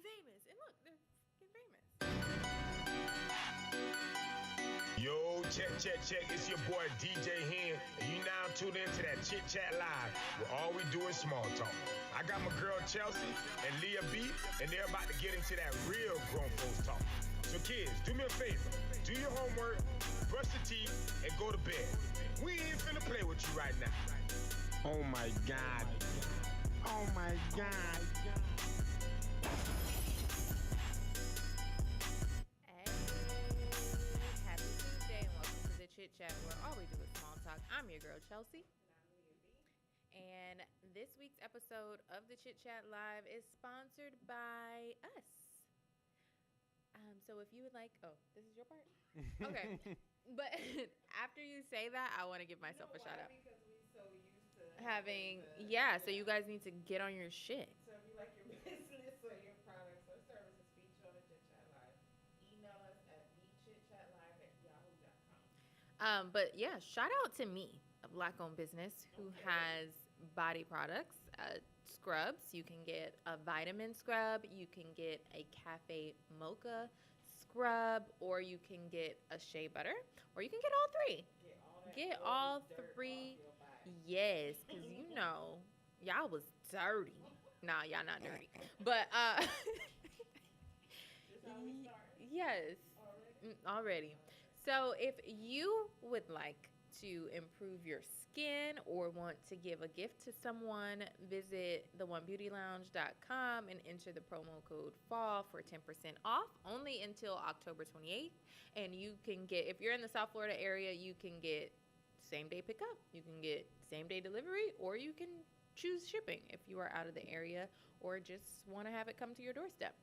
famous. And look, they're fucking famous. Yo, check. It's your boy DJ Hen, and you now tuned into that Chit Chat Live, where all we do is small talk. I got my girl Chelsea and Leah B, and they're about to get into that real grown folks talk. So kids, do me a favor. Do your homework, brush your teeth, and go to bed. We ain't finna play with you right now. Oh my God. Oh my God. Happy Tuesday and welcome to the Chit Chat where all we do is small talk. I'm your girl Chelsea. And this week's episode of the Chit Chat Live is sponsored by us. So if you would like, this is your part? Okay. But after you say that, I want to give myself a shout out. Because we're so used to Having, so you guys need to get on your shit. So if you like your business or your products or services featured on the Chit Chat Live, email us at thechitchatlive@yahoo.com. But yeah, shout out to me, a black-owned business who has body products, scrubs. You can get a vitamin scrub, you can get a cafe mocha scrub, or you can get a shea butter, or you can get all three. Get all three. Yes, because you know, y'all was dirty. Nah, y'all not dirty. But yes, already. So if you would like to improve your skin or want to give a gift to someone, visit theonebeautylounge.com and enter the promo code FALL for 10% off, only until October 28th. And you can get, if you're in the South Florida area, you can get same day pickup, you can get same day delivery, or you can choose shipping if you are out of the area or just want to have it come to your doorstep.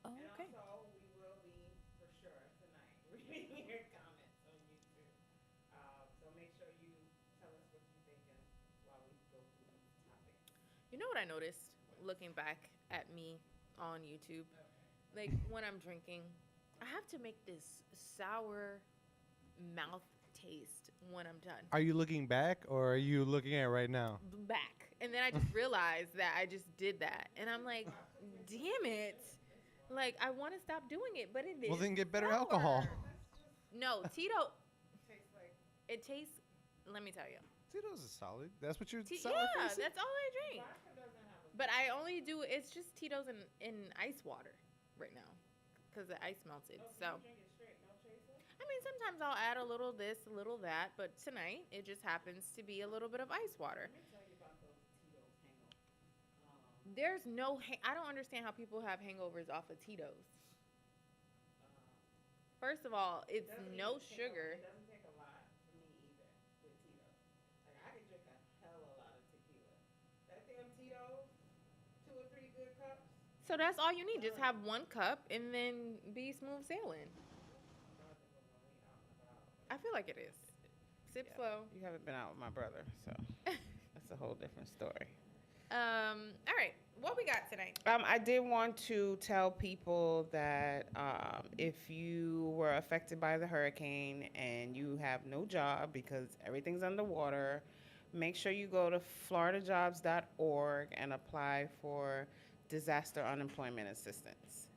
And also, we will be, for sure, tonight, reading your comments on YouTube. So make sure you tell us what you're thinking while we go through these topics. You know what I noticed looking back at me on YouTube? Like when I'm drinking, I have to make this sour mouth taste when I'm done. Are you looking back or are you looking at right now? Back. And then I just realized that I just did that. And I'm like, damn it. Like, I want to stop doing it, but it is. Well, then get better sour. alcohol. No, Tito. Tastes like It tastes, let me tell you. Tito's is solid. That's what you're Yeah, that's all I drink. vodka doesn't have a But I only do, it's just Tito's in ice water right now because the ice melted. So, you drink it straight, no chaser? I mean, sometimes I'll add a little this, a little that, but tonight it just happens to be a little bit of ice water. Let me tell you about those Tito's hangovers. There's no, I don't understand how people have hangovers off of Tito's. First of all, it's Doesn't no even take sugar. It doesn't take a lot for me either with Tito's. Like, I can drink a hell of a lot of tequila. That damn Tito's, 2 or 3 good cups. So that's all you need. Just have one cup and then be smooth sailing. I feel like it is. Sip Yeah. slow. You haven't been out with my brother, so that's a whole different story. All right. What we got tonight? I did want to tell people that if you were affected by the hurricane and you have no job because everything's underwater, make sure you go to floridajobs.org and apply for disaster unemployment assistance.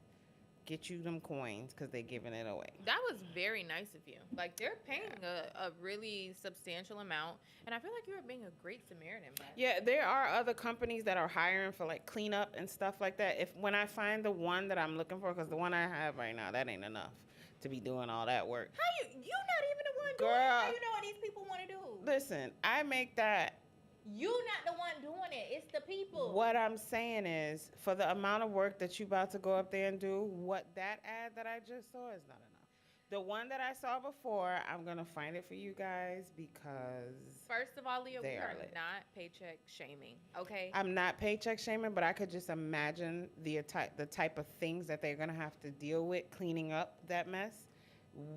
Get you them coins because they're giving it away. That was very nice of you. Like, they're paying a really substantial amount. And I feel like you were being a great Samaritan by it. Yeah, there are other companies that are hiring for like cleanup and stuff like that. When I find the one that I'm looking for, because the one I have right now, that ain't enough to be doing all that work. How you not even the one doing Girl. it? How you know what these people want to do? Listen, I make that. You not the one doing it. It's the people. What I'm saying is, for the amount of work that you about to go up there and do, what that ad that I just saw is not enough. The one that I saw before, I'm going to find it for you guys because First of all, Leah, we They are are lit. not paycheck shaming, okay? I'm not paycheck shaming, but I could just imagine the type of things that they're going to have to deal with cleaning up that mess.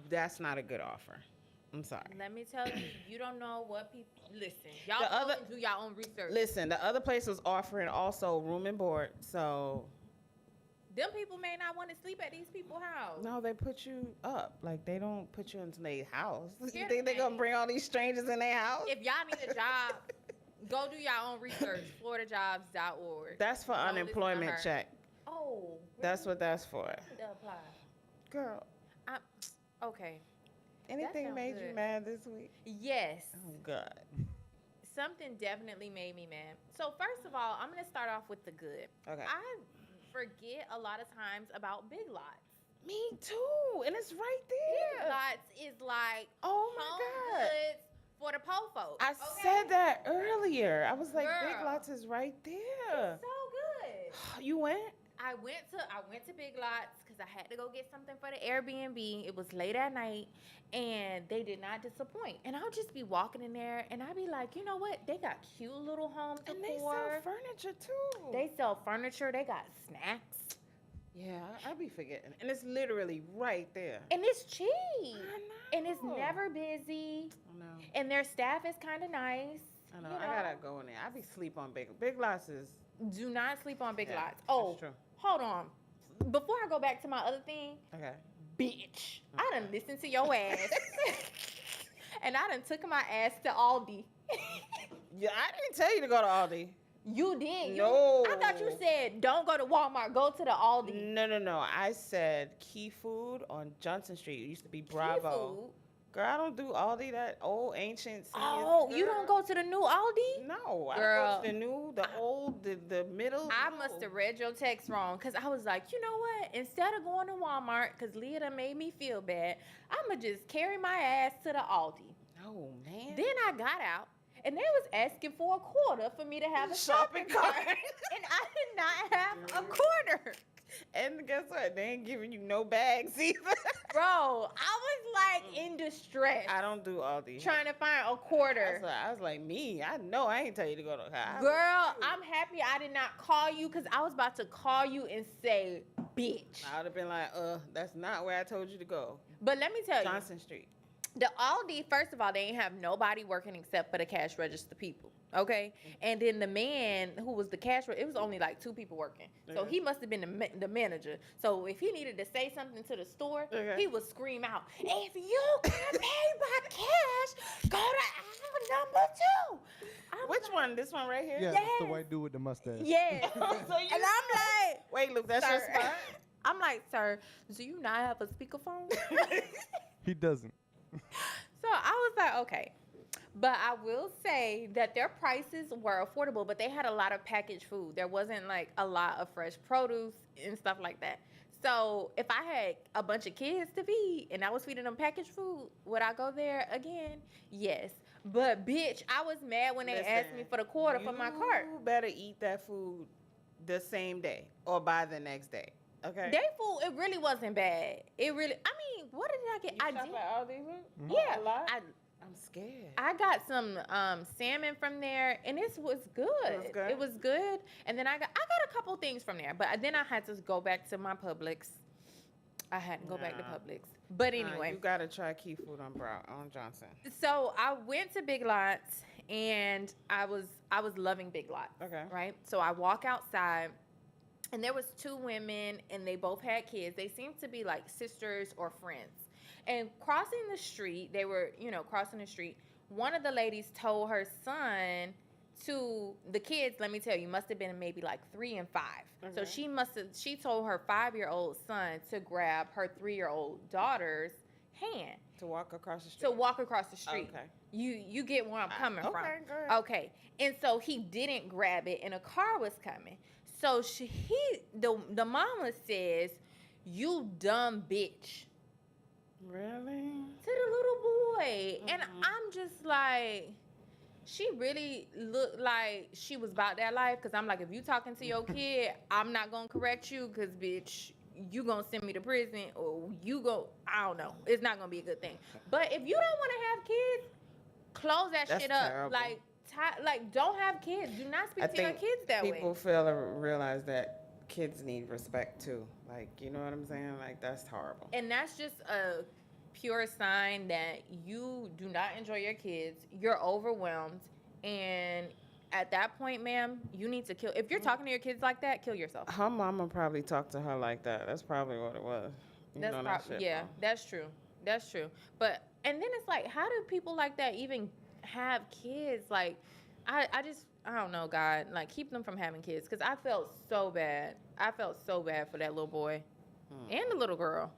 That's not a good offer. I'm sorry. Let me tell you, you don't know what people... Listen, y'all The other- go and do your own research. Listen, the other place was offering also room and board, so Them people may not want to sleep at these people's house. no, they put you up. Like, they don't put you into their house. You Here's think the they're going to thing. bring all these strangers in their house? If y'all need a job, go do your own research. FloridaJobs.org. That's for Don't listen to unemployment her. check. Oh, That's what that's for. To apply. Girl, I'm, okay. anything sounds made you good. mad this week? Yes. Oh, God. Something definitely made me mad. So first of all, I'm gonna start off with the good. Okay. I forget a lot of times about Big Lots. Me too. And it's right Big there. Lots is like Oh, my home God. goods for the po folks. I okay? said that earlier. I was like, Big Girl. Lots is right there. So good. You went? I went to Big Lots because I had to go get something for the Airbnb. It was late at night, and they did not disappoint. And I'll just be walking in there, and I'll be like, you know what? They got cute little home decor. And they sell furniture too. They sell furniture. They got snacks, Yeah, I be forgetting. And it's literally right there. and it's cheap. I know. And it's never busy. I know. And their staff is kind of nice. I know. You I gotta go in there. I be sleep on Big Lots is. Do not sleep on Big Yeah, Lots. that's Oh, true. hold on. Before I go back to my other thing, Okay. bitch, I done listened to your ass. And I done took my ass to Aldi. Yeah, I didn't tell you to go to Aldi. You did. No. I thought you said don't go to Walmart, go to the Aldi. No. I said Key Food on Johnson Street. It used to be Bravo. Seafood. Girl, I don't do Aldi, that old ancient. Oh, you don't go to the new Aldi? No, I Girl. go to the new, the old, the middle. I no. must have read your text wrong because I was like, you know what? Instead of going to Walmart, because Leah done made me feel bad, I'm going to just carry my ass to the Aldi. Oh, man. Then I got out, and they was asking for a quarter for me to have a shopping cart. And I did not have a quarter. And guess what? They ain't giving you no bags either. Bro, I was like in distress. I don't do Aldi. Trying to find a quarter. I was like, me. I know I ain't tell you to go to. Girl, I'm happy I did not call you because I was about to call you and say, bitch. I would have been like, that's not where I told you to go. But let me tell you, Johnson Street. the Aldi, first of all, they ain't have nobody working except for the cash register people. Okay, and then the man who was the cash, it was only like 2 people working. So Okay. he must have been the manager. So if he needed to say something to the store, Okay. he would scream out, "If you can pay by cash, go to aisle number 2." I'm Which like, one? This one right here? Yeah, that's the Yes. white dude with the mustache. Yes. So you- And I'm like, Wait, look, that's your Sir. spot? I'm like, sir, do you not have a speakerphone? He doesn't. So I was like, okay. But I will say that their prices were affordable, but they had a lot of packaged food. There wasn't like a lot of fresh produce and stuff like that. So if I had a bunch of kids to feed and I was feeding them packaged food, would I go there again? Yes. But bitch, I was mad when they asked me for the quarter for my cart. You better eat that food the same day or by the next day. Okay? They food, it really wasn't bad. It really, I mean, what did I get? You I shop did. at Aldi food? Yeah, A lot? I I'm scared. I got some salmon from there, and it was good. It was good? It was good. And then I got a couple things from there, but then I had to go back to my Publix. I had to go back to Nah. Publix. But Nah, anyway, you gotta try Key Food on Johnson. so I went to Big Lots, and I was loving Big Lots. Okay. Right. So I walk outside, and there was 2 women, and they both had kids. They seemed to be like sisters or friends. And crossing the street, they were, crossing the street. One of the ladies told her son to the kids, let me tell you, must have been maybe like 3 and 5. So Okay. she told her 5-year-old son to grab her 3-year-old daughter's hand To walk across the street. to walk across the street. Okay. You get where I'm coming from. Okay, good. Okay. And so he didn't grab it, and a car was coming. So the mama says, "You dumb bitch," Really? to the little boy. And Mhm. I'm just like, she really looked like she was about that life. Because I'm like, if you talking to your kid, I'm not going to correct you because, bitch, you going to send me to prison or I don't know. It's not going to be a good thing. But if you don't want to have kids, close that That's shit up. terrible. Like, don't have kids. Do not speak I to your think kids that way. people fail to realize that kids need respect too. Like, you know what I'm saying? Like, that's horrible. And that's just a pure sign that you do not enjoy your kids. You're overwhelmed. And at that point, ma'am, you need to kill. If you're talking to your kids like that, kill yourself. Her mama probably talked to her like that. That's probably what it was. You That's know that probably, shit, yeah, bro. that's true. That's true. But, and then it's like, how do people like that even have kids? Like, I don't know, God, like keep them from having kids because I felt so bad. I felt so bad for that little boy and the little girl.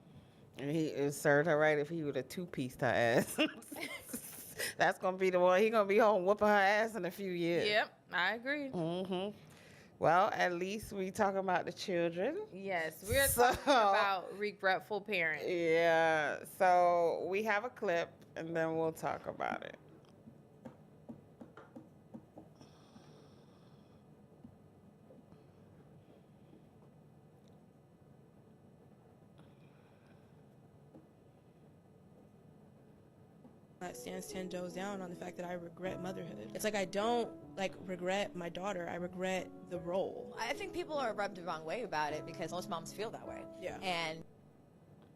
And it served her right if he would have two-pieced her ass. That's gonna be the one. He gonna be home whooping her ass in a few years. Yep, I agree. Mhm. Well, at least we talking about the children. Yes, we're talking about regretful parents. Yeah. So we have a clip, and then we'll talk about it. That stands 10 toes down on the fact that I regret motherhood. It's like I don't regret my daughter. I regret the role. I think people are rubbed the wrong way about it because most moms feel that way. Yeah. And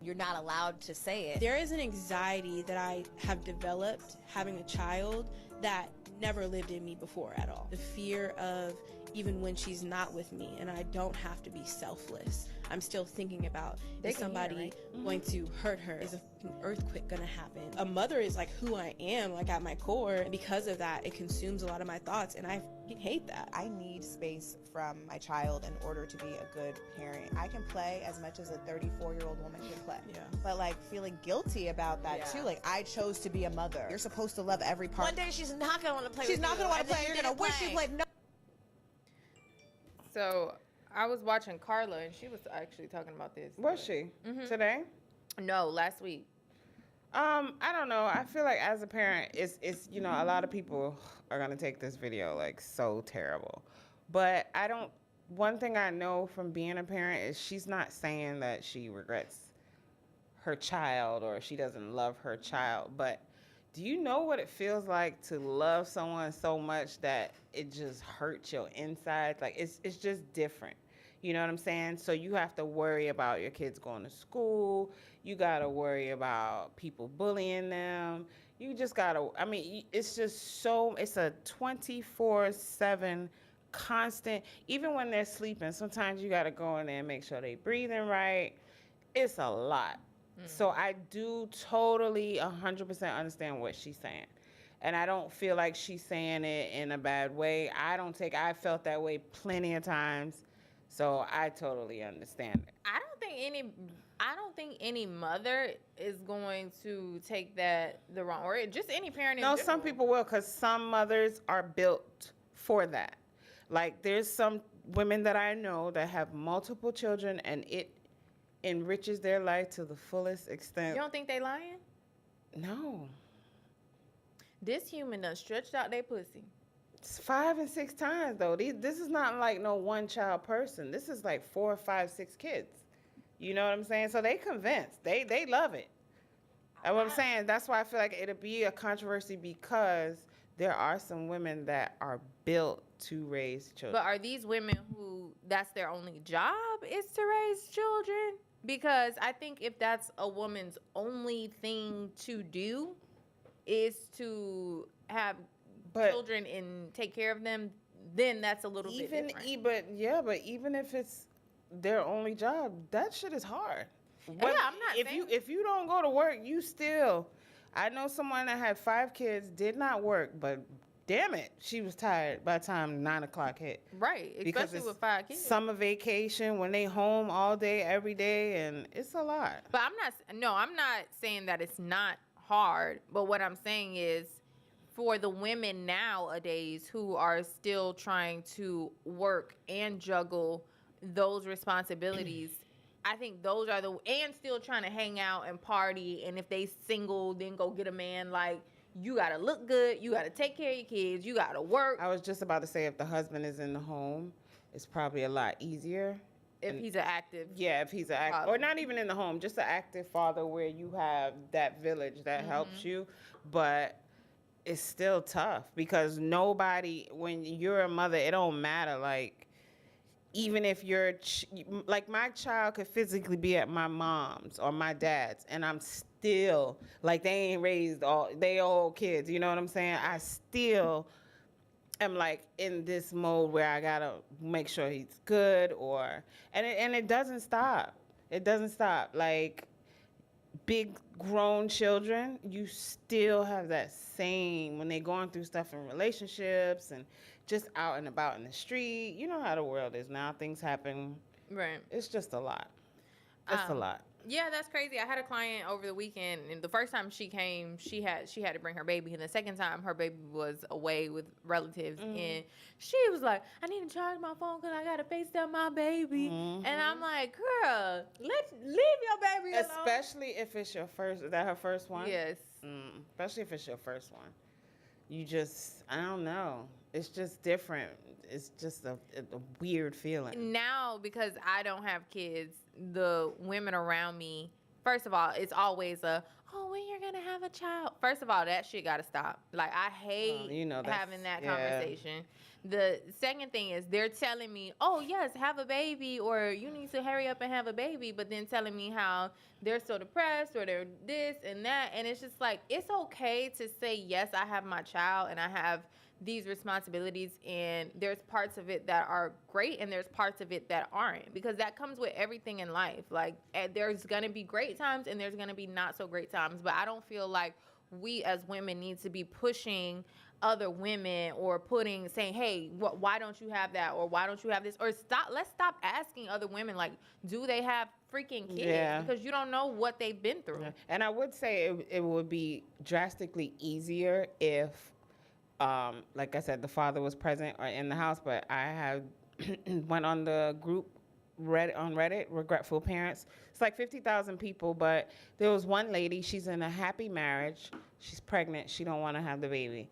you're not allowed to say it. There is an anxiety that I have developed having a child that never lived in me before at all. The fear of even when she's not with me and I don't have to be selfless. I'm still thinking about, is somebody going to hurt her? Is an earthquake going to happen? A mother is like who I am, like at my core. And because of that, it consumes a lot of my thoughts and I hate that. I need space from my child in order to be a good parent. I can play as much as a 34-year-old woman can play. Yeah. But like feeling guilty about that too. Like I chose to be a mother. You're supposed to love every part. One day she's not going to want to play She's with not you. going to want and to then play. You're going to wish you played. No. So I was watching Carla, and she was actually talking about this. Was she today? No, last week. I don't know. I feel like as a parent, it's you know, a lot of people are gonna take this video like so terrible, but I don't. One thing I know from being a parent is she's not saying that she regrets her child or she doesn't love her child, but do you know what it feels like to love someone so much that it just hurts your insides? Like it's just different. You know what I'm saying? So you have to worry about your kids going to school. You got to worry about people bullying them. You just got to, I mean, it's just so, it's a 24/7 constant. Even when they're sleeping, sometimes you got to go in there and make sure they breathing right. It's a lot. So I do totally 100% understand what she's saying. And I don't feel like she's saying it in a bad way. I felt that way plenty of times. So I totally understand it. I don't think any mother is going to take that the wrong or just any parent. No, some people will, because some mothers are built for that. Like there's some women that I know that have multiple children and it enriches their life to the fullest extent. You don't think they lying? No. This human done stretched out their pussy. It's 5 and 6 times though. This is not like no one child person. This is like 4, 5, 6 kids. You know what I'm saying? So they convinced. They love it. That's what I'm saying. That's why I feel like it'll be a controversy because there are some women that are built to raise children. But are these women who that's their only job is to raise children? Because I think if that's a woman's only thing to do is to have children and take care of them, then that's a little bit different. But even if it's their only job, that shit is hard. I'm not saying if you don't go to work, you still. I know someone that had 5 kids, did not work, but damn it, she was tired by the time 9 o'clock hit. Right, especially with 5 kids. Summer vacation when they home all day, every day, and it's a lot. But I'm not saying that it's not hard. But what I'm saying is, for the women nowadays who are still trying to work and juggle those responsibilities, I think those are and still trying to hang out and party. And if they single, then go get a man. Like, you got to look good. You got to take care of your kids. You got to work. I was just about to say, if the husband is in the home, it's probably a lot easier. If he's an active. Yeah, if he's an active. Or not even in the home, just an active father where you have that village that helps you. But it's still tough because nobody, when you're a mother, it don't matter. Like, even if like my child could physically be at my mom's or my dad's and I'm still, like they ain't raised they all kids, you know what I'm saying? I still am like in this mode where I gotta make sure he's good and it doesn't stop. It doesn't stop. Like big grown children, you still have that same when they're going through stuff in relationships and just out and about in the street. You know how the world is now. Things happen. Right. It's just a lot. It's a lot. Yeah, that's crazy. I had a client over the weekend, and the first time she came, she had to bring her baby, and the second time her baby was away with relatives, and she was like, "I need to charge my phone because I gotta FaceTime my baby," and I'm like, "Girl, let's leave your baby alone." Especially if it's your first. Is that her first one? Yes. Especially if it's your first one. You just, I don't know. It's just different. It's just a weird feeling. Now, because I don't have kids, the women around me, first of all, it's always when you're gonna have a child. First of all, that shit gotta stop. Like, I hate having that conversation. The second thing is they're telling me, oh yes, have a baby, or you need to hurry up and have a baby, but then telling me how they're so depressed or they're this and that, and it's just like, it's okay to say, yes, I have my child and I have these responsibilities, and there's parts of it that are great and there's parts of it that aren't, because that comes with everything in life. Like, there's gonna be great times and there's gonna be not so great times, but I don't feel like we as women need to be pushing other women or saying, hey, why don't you have that, or why don't you have this, or let's stop asking other women, like, do they have freaking kids, because you don't know what they've been through. And I would say it would be drastically easier if like I said, the father was present or in the house, but I have went on the group on Reddit, Regretful Parents. It's like 50,000 people, but there was one lady, she's in a happy marriage. She's pregnant. She don't want to have the baby.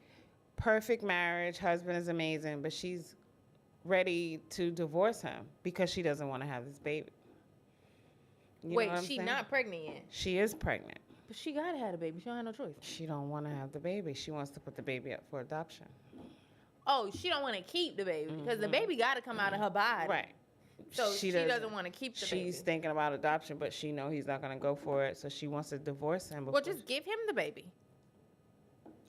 Perfect marriage. Husband is amazing, but she's ready to divorce him because she doesn't want to have this baby. Wait, she's not pregnant yet? She is pregnant. But she gotta have a baby. She don't have no choice. She don't want to have the baby. She wants to put the baby up for adoption. Oh, she don't want to keep the baby because the baby got to come out of her body. Right. So she doesn't want to keep the baby. She's thinking about adoption, but she know he's not going to go for it, so she wants to divorce him. Well, just give him the baby.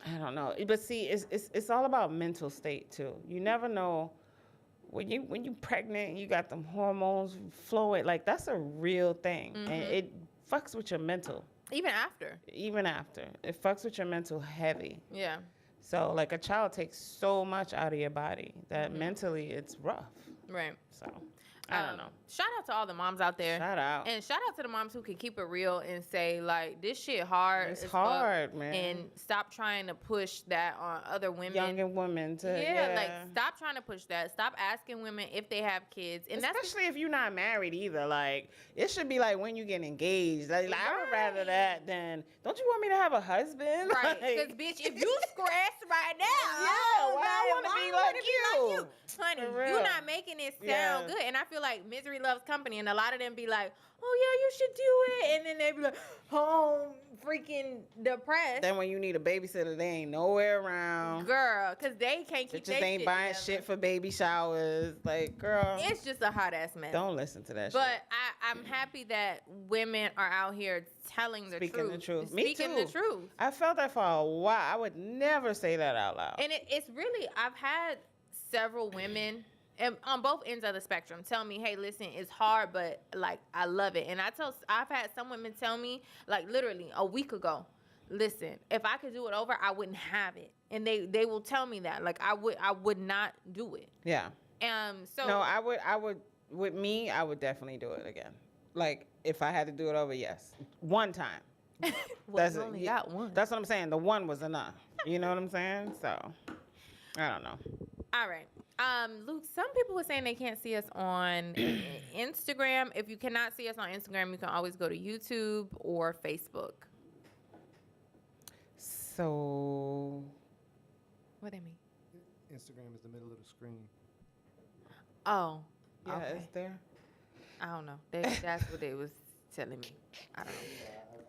I don't know, but see, it's all about mental state too. You never know when you pregnant and you got them hormones flowing. Like, that's a real thing, and it fucks with your mental. Even after, it fucks with your mental heavy. Yeah. So, like, a child takes so much out of your body that mentally it's rough. Right. So, I don't know. Shout out to all the moms out there. Shout out. And shout out to the moms who can keep it real and say, like, this shit hard. It's hard, man. And stop trying to push that on other women. Younger women to, like, stop trying to push that. Stop asking women if they have kids. And especially if you're not married either. Like, it should be like when you get engaged. Like, I would rather that than, don't you want me to have a husband? Right. Because, bitch, if you stressed right now, why I want to be like you? Honey, you're not making it sound good. And I feel like misery loves company, and a lot of them be like, oh yeah, you should do it, and then they be like, home freaking depressed. Then when you need a babysitter, they ain't nowhere around, girl, because they can't keep their shit ain't buying together. shit for baby showers. Like, girl, it's just a hot ass mess. Don't listen to that but shit. I'm happy that women are out here telling the Speaking truth. the truth. Me Speaking the truth. I felt that for a while. I would never say that out loud. And it's really, I've had several women and on both ends of the spectrum tell me, hey, listen, it's hard, but like, I love it. And I've had some women tell me, like, literally a week ago, listen, if I could do it over, I wouldn't have it. And they will tell me that, like, I would not do it. Yeah. So no, I would with me, I would definitely do it again. Like, if I had to do it over, yes, one time. Well, you only got one. That's what I'm saying. The one was enough. You know what I'm saying? So, I don't know. All right. Luke, some people were saying they can't see us on Instagram. If you cannot see us on Instagram, you can always go to YouTube or Facebook. So, what do they mean? Instagram is the middle of the screen. Oh. Yeah, okay. it's there. I don't know. That's what they was telling me. I don't know.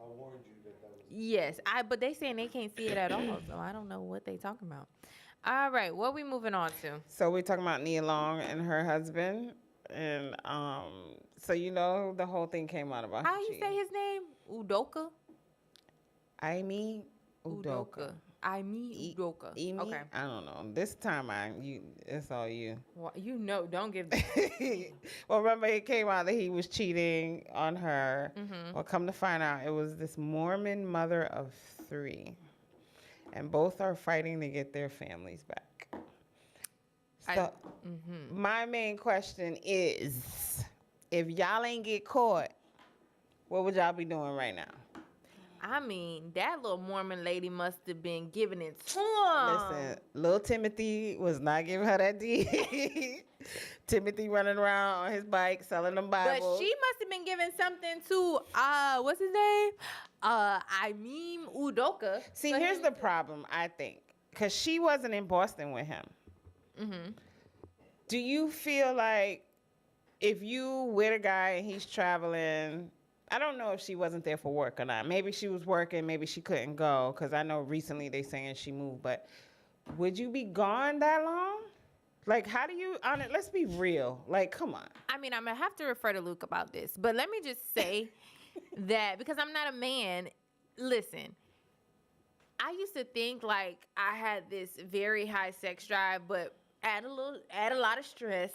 I warned you that was. Yes, but they saying they can't see it at all, so I don't know what they talking about. All right, what we moving on to? So we're talking about Nia Long and her husband, and so you know the whole thing came out about how you say his name? Udoka. Aimee Udoka. Aimi Udoka. Emi? Okay. I don't know. This time it's all you. Well, you know, don't give. Well, remember it came out that he was cheating on her. Mm-hmm. Well, come to find out, it was this Mormon mother of 3, and both are fighting to get their families back. So, my main question is, if y'all ain't get caught, what would y'all be doing right now? I mean, that little Mormon lady must have been giving it to him. Listen, little Timothy was not giving her that D. Timothy running around on his bike selling them But Bibles. she must have been giving something to what's his name? Aimi Udoka. See, for here's him the to- problem, I think, because she wasn't in Boston with him. Mm-hmm. Do you feel like if you with a guy and he's traveling, I don't know if she wasn't there for work or not. Maybe she was working, maybe she couldn't go, because I know recently they saying she moved, but would you be gone that long? Like, how do you, let's be real. Like, come on. I mean, I'm gonna have to refer to Luke about this, but let me just say that because I'm not a man. Listen, I used to think like I had this very high sex drive, but add a lot of stress,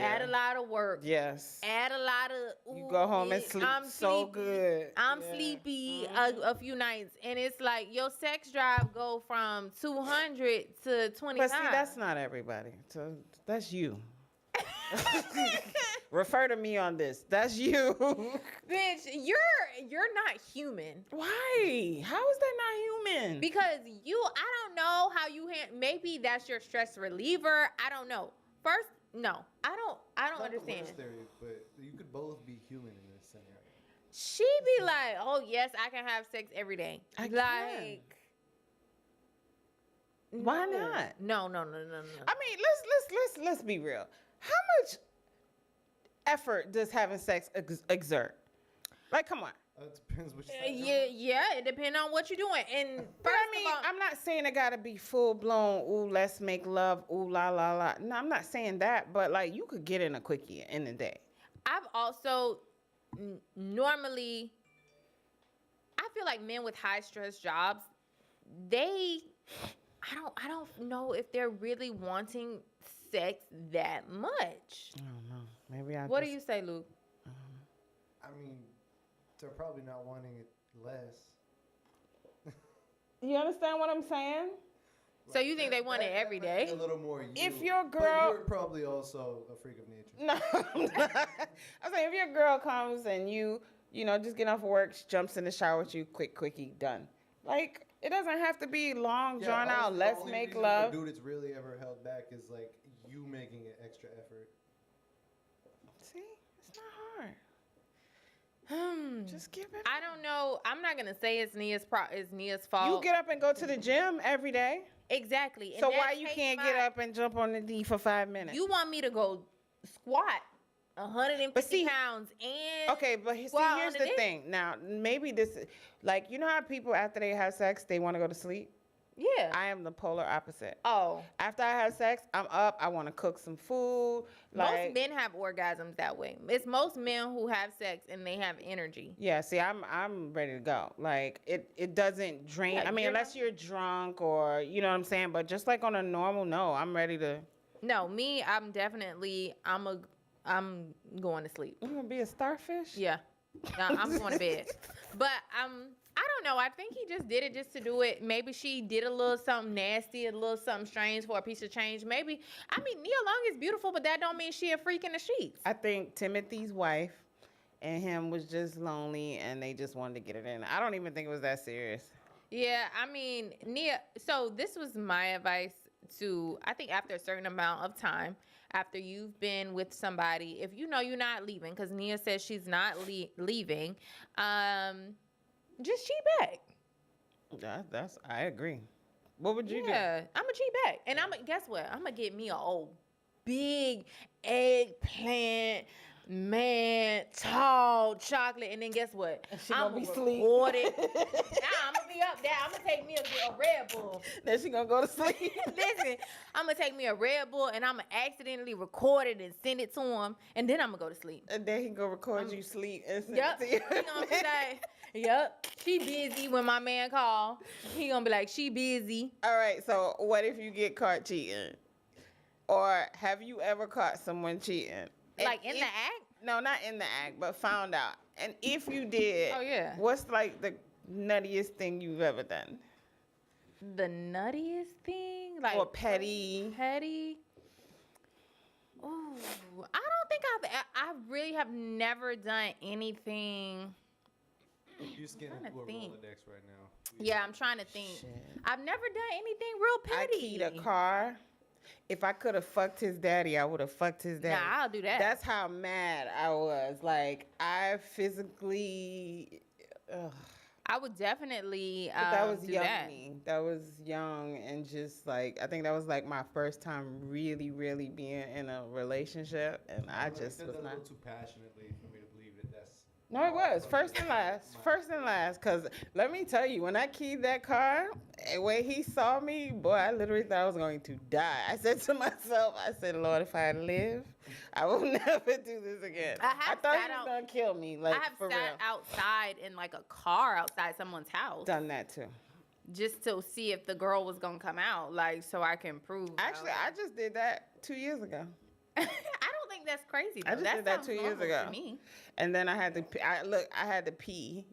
add a lot of work, Yes. add a lot of. You go home and sleep I'm so sleepy. good. I'm Yeah. sleepy a few nights, and it's like your sex drive go from 200 to 25. But see, that's not everybody. So that's you. Refer to me on this. That's you. Bitch, you're not human. Why? How is that not human? Because I don't know how you maybe that's your stress reliever. I don't know. First, no, I don't Not the understand. worst area, but you could both be human in this scenario. She be like, oh yes, I can have sex every day. I can. Like, Why no. not? No. I mean, let's be real. How much effort does having sex exert? Like, come on. It depends what you Yeah, it depends on what you're doing. And But first I mean, of all, I'm not saying it gotta be full blown. Ooh, let's make love. Ooh, la la la. No, I'm not saying that. But like, you could get in a quickie in a day. I've also normally, I feel like men with high stress jobs, I don't know if they're really wanting sex that much. I don't know. Maybe I. What do you say, Luke? I mean, they're probably not wanting it less. You understand what I'm saying? So you think they want it every day? A little more. If your but girl- you're probably also a freak of nature. No, I'm not. I'm saying if your girl comes and you know, just get off of work, she jumps in the shower with you, quickie, done. Like, it doesn't have to be long, drawn out. honestly, the Let's only make reason love. for a dude it's really ever held back is like you making an extra effort. See, it's not hard. Just give it. I don't know. I'm not gonna say it's Nia's fault. You get up and go to the gym every day. Exactly. And So that why you takes can't get up and jump on the D for 5 minutes? You want me to go squat 150 But see- pounds and Okay, but see, squat here's on the dick? thing. Now, maybe this, like, you know how people after they have sex, they want to go to sleep? Yeah. I am the polar opposite. Oh. After I have sex, I'm up. I want to cook some food. Most Like, men have orgasms that way. It's most men who have sex and they have energy. yeah. See, I'm ready to go. Like, it doesn't drain. Yeah, I mean, you're unless you're drunk or you know what I'm saying. But just like on a normal, no, I'm ready to. No, me, I'm going to sleep. You gonna be a starfish? Yeah. I'm going to bed. But I don't know. I think he just did it just to do it. Maybe she did a little something nasty, a little something strange for a piece of change. Maybe. I mean, Nia Long is beautiful, but that don't mean she a freak in the sheets. I think Timothy's wife and him was just lonely, and they just wanted to get it in. I don't even think it was that serious. Yeah, I mean, Nia, so this was my advice to, I think after a certain amount of time, after you've been with somebody, if you know you're not leaving, because Nia says she's not leaving, just cheat back. I agree. What would you do? Yeah, I'm going to cheat back. And guess what? I'm going to get me a old big eggplant, Man, tall chocolate, and then guess what? She gonna be asleep. Nah, I'm gonna be up there. I'm gonna take me a Red Bull. Then she gonna go to sleep. Listen, I'm gonna take me a Red Bull, and I'm gonna accidentally record it and send it to him, and then I'm gonna go to sleep. And then he gonna record you sleep and send Yep. it to you. He gonna be like, yep, she busy when my man call. He gonna be like, she busy. All right, so what if you get caught cheating? Or have you ever caught someone cheating? Like in And the if- act? No, not in the act, but found out. And if you did, Oh, yeah. what's like the nuttiest thing you've ever done? The nuttiest thing? Like Or petty? petty? Ooh, I don't think I really have never done anything. You're scanning trying to through a think. Rolodex right now. Yeah, I'm trying to think. Shit. I've never done anything real I petty. keyed a car. If I could have fucked his daddy, I would have fucked his daddy. Nah, I'll do that. That's how mad I was. Like, I physically. Ugh. I would definitely But that was do young that. me. That was young and just like, I think that was like my first time really, really being in a relationship. And I You just said was that a not. little too passionately for me to believe that that's. No, it was first and last. First and last. Cause let me tell you, when I keyed that car, and when he saw me, boy, I literally thought I was going to die. I said to myself, I said, Lord, if I live, I will never do this again. I have thought sat he was out- gonna kill me. Like I have for sat real. outside in like a car outside someone's house Done that too. just to see if the girl was gonna come out, like so I can prove. Actually, I just did that 2 years ago. I don't think that's crazy. I Though. just did that sounds 2 years normal ago. to me. And then I had to pee. I had to pee.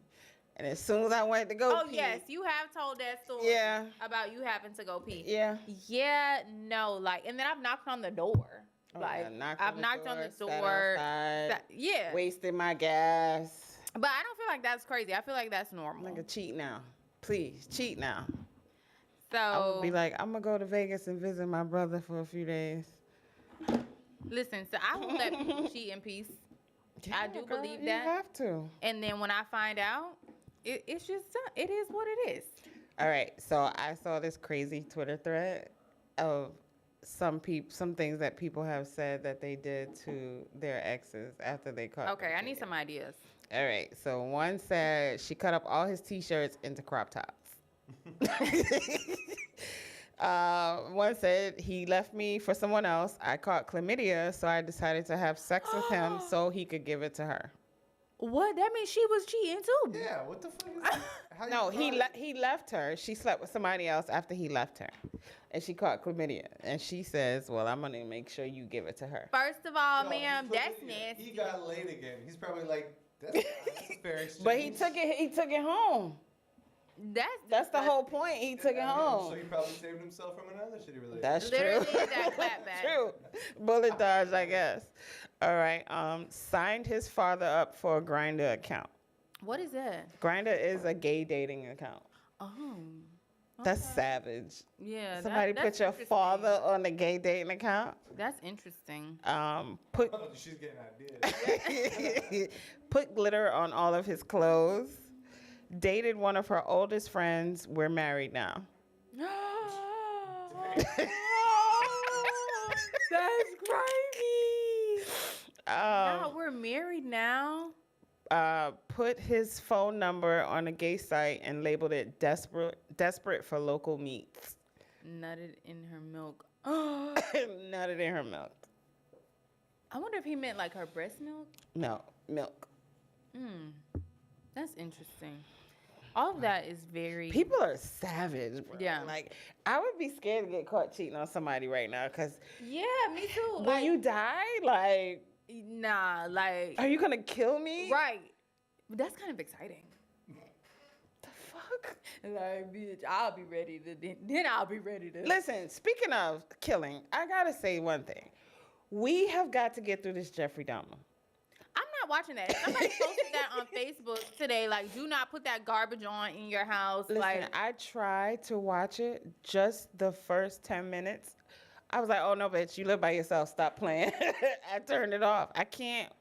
And as soon as I went to go Oh pee. yes, you have told that story. Yeah. About you having to go pee. Yeah. Yeah, no, like, and then I've knocked on the door. Oh, Like, yeah, I've knocked on the sat door. outside, Yeah, wasted my gas. but I don't feel like that's crazy. I feel like that's normal. Nigga, cheat now. Please, cheat now. So I would be like, I'm gonna go to Vegas and visit my brother for a few days. listen, so I will let people cheat in peace. I do girl, believe you that. have to. And then when I find out, it's just done. It is what it is. All right, so I saw this crazy Twitter thread of some things that people have said that they did to their exes after they caught. Okay, them I need cheating. some ideas. All right, so one said she cut up all his t-shirts into crop tops. One said he left me for someone else. I caught chlamydia, so I decided to have sex with him so he could give it to her. What? That means she was cheating too. Yeah, what the fuck is that? How No, you he left her. She slept with somebody else after he left her, and she caught chlamydia. And she says, "Well, I'm gonna make sure you give it to her." First of all, Yo, ma'am, he's that's probably- nasty. He got laid again. He's probably like, that's a fair exchange. But he took it home. That's the whole point. He took it So home. he probably saved himself from another shitty relationship. That's Literally true. that clapback. True. Bullet dodge, I guess. All right. Signed his father up for a Grinder account. What is that? Grinder is a gay dating account. Oh, That's savage. yeah. Somebody that's put your interesting. father on a gay dating account. That's interesting. Put Oh, she's getting ideas. put glitter on all of his clothes. Dated one of her oldest friends. We're married now. That's crazy. Um, We're married now. Put his phone number on a gay site and labeled it desperate for local meats. Nutted in her milk. Nutted in her milk. I wonder if he meant like her breast milk. No, milk. That's interesting. All of that is very. People are savage, bro. Yeah. Like, I would be scared to get caught cheating on somebody right now, because Yeah, me too. will Like, you die? Like, nah, like. are you going to kill me? Right. But that's kind of exciting. The fuck? Like, bitch, I'll be ready to. Then I'll be ready to. Listen, speaking of killing, I got to say one thing. We have got to get through this Jeffrey Dahmer. I'm not watching that. Somebody posted that on Facebook today. Like, do not put that garbage on in your house. Listen, like, I tried to watch it just the first 10 minutes. I was like, oh, no, bitch, you live by yourself. Stop playing. I turned it off. I can't.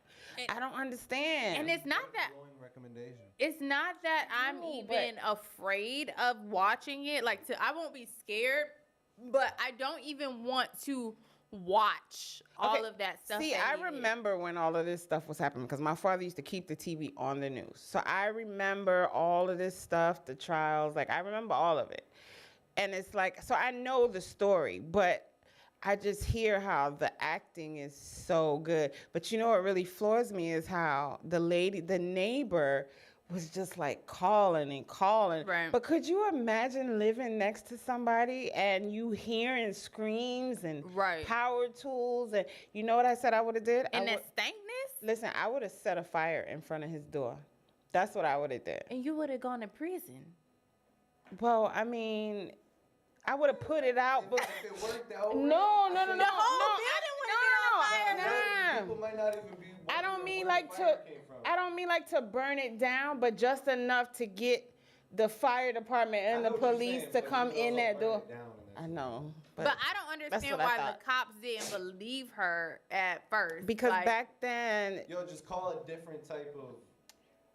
I don't understand. and it's not that. Glowing recommendation. It's not that I'm No, even afraid of watching it. Like, I won't be scared, but I don't even want to watch all of that stuff. See, I remember when all of this stuff was happening because my father used to keep the TV on the news. So I remember all of this stuff, the trials. Like, I remember all of it. And it's like, so I know the story, but I just hear how the acting is so good. But you know what really floors me is how the neighbor was just like calling and calling. Right. But could you imagine living next to somebody and you hearing screams and power tools? And you know what I said I would have did? And that stankness? Listen, I would have set a fire in front of his door. That's what I would have did. And you would have gone to prison. Well, I mean, I would have put it out, but if it worked out, no. The whole building would have been on fire. people might not even be. I don't mean where like the fire to. came from. I don't mean like to burn it down, but just enough to get the fire department and I the know what you're police saying, to but come you in also that burn door. it down and I then- know, But I don't understand what I why thought. the cops didn't believe her at first. because Like, back then, Yo, just call a different type of.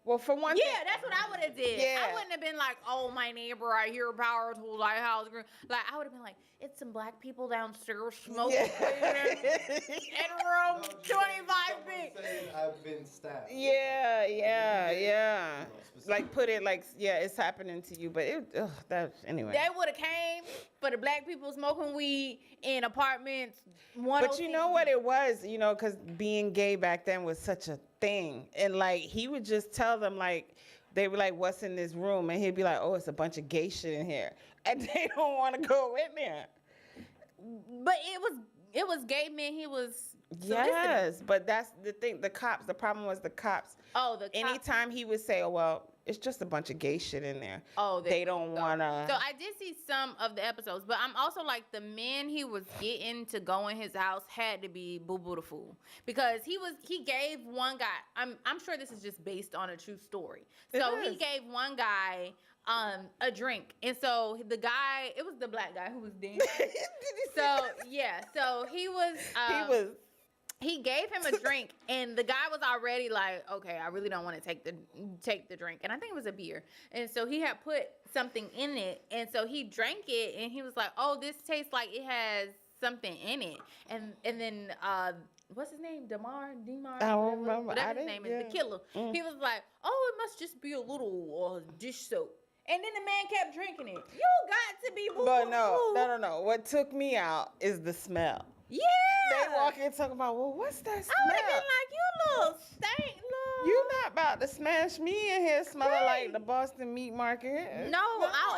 well, for one yeah, thing, that's what I would have did. Yeah. I wouldn't have been like, oh, my neighbor, I hear power tools, I house green. Like, I would have been like, it's some black people downstairs smoking weed in room 25B. I've been stabbed. yeah. Like put it like, yeah, it's happening to you, but anyway. They would have came for the black people smoking weed in apartments. But you know what it was, because being gay back then was such a thing. And like, he would just tell them, like, they were like, what's in this room? And he'd be like, oh, it's a bunch of gay shit in here. And they don't want to go in there. But it was gay men. He was soliciting. Yes, but that's the thing. The problem was the cops. Oh, the cops. Anytime he would say, oh, well, it's just a bunch of gay shit in there. Oh, they don't want to. So I did see some of the episodes, but I'm also like, the men he was getting to go in his house had to be boo boo the fool, because he gave one guy. I'm sure this is just based on a true story. So he gave one guy a drink, and so the guy, it was the black guy who was dancing. So yeah, so he gave him a drink, and the guy was already like, okay, I really don't want to take the drink. And I think it was a beer. And so he had put something in it. And so he drank it, and he was like, oh, this tastes like it has something in it. And then, what's his name? Demar? I don't remember. Whatever his name is, the killer. He was like, oh, it must just be a little dish soap. And then the man kept drinking it. You got to be boo. But no. What took me out is the smell. Yeah. They walk in talking about, well, what's that smell? I would have been like, you little stank, little. You not about to smash me in here smelling like the Boston meat market. No.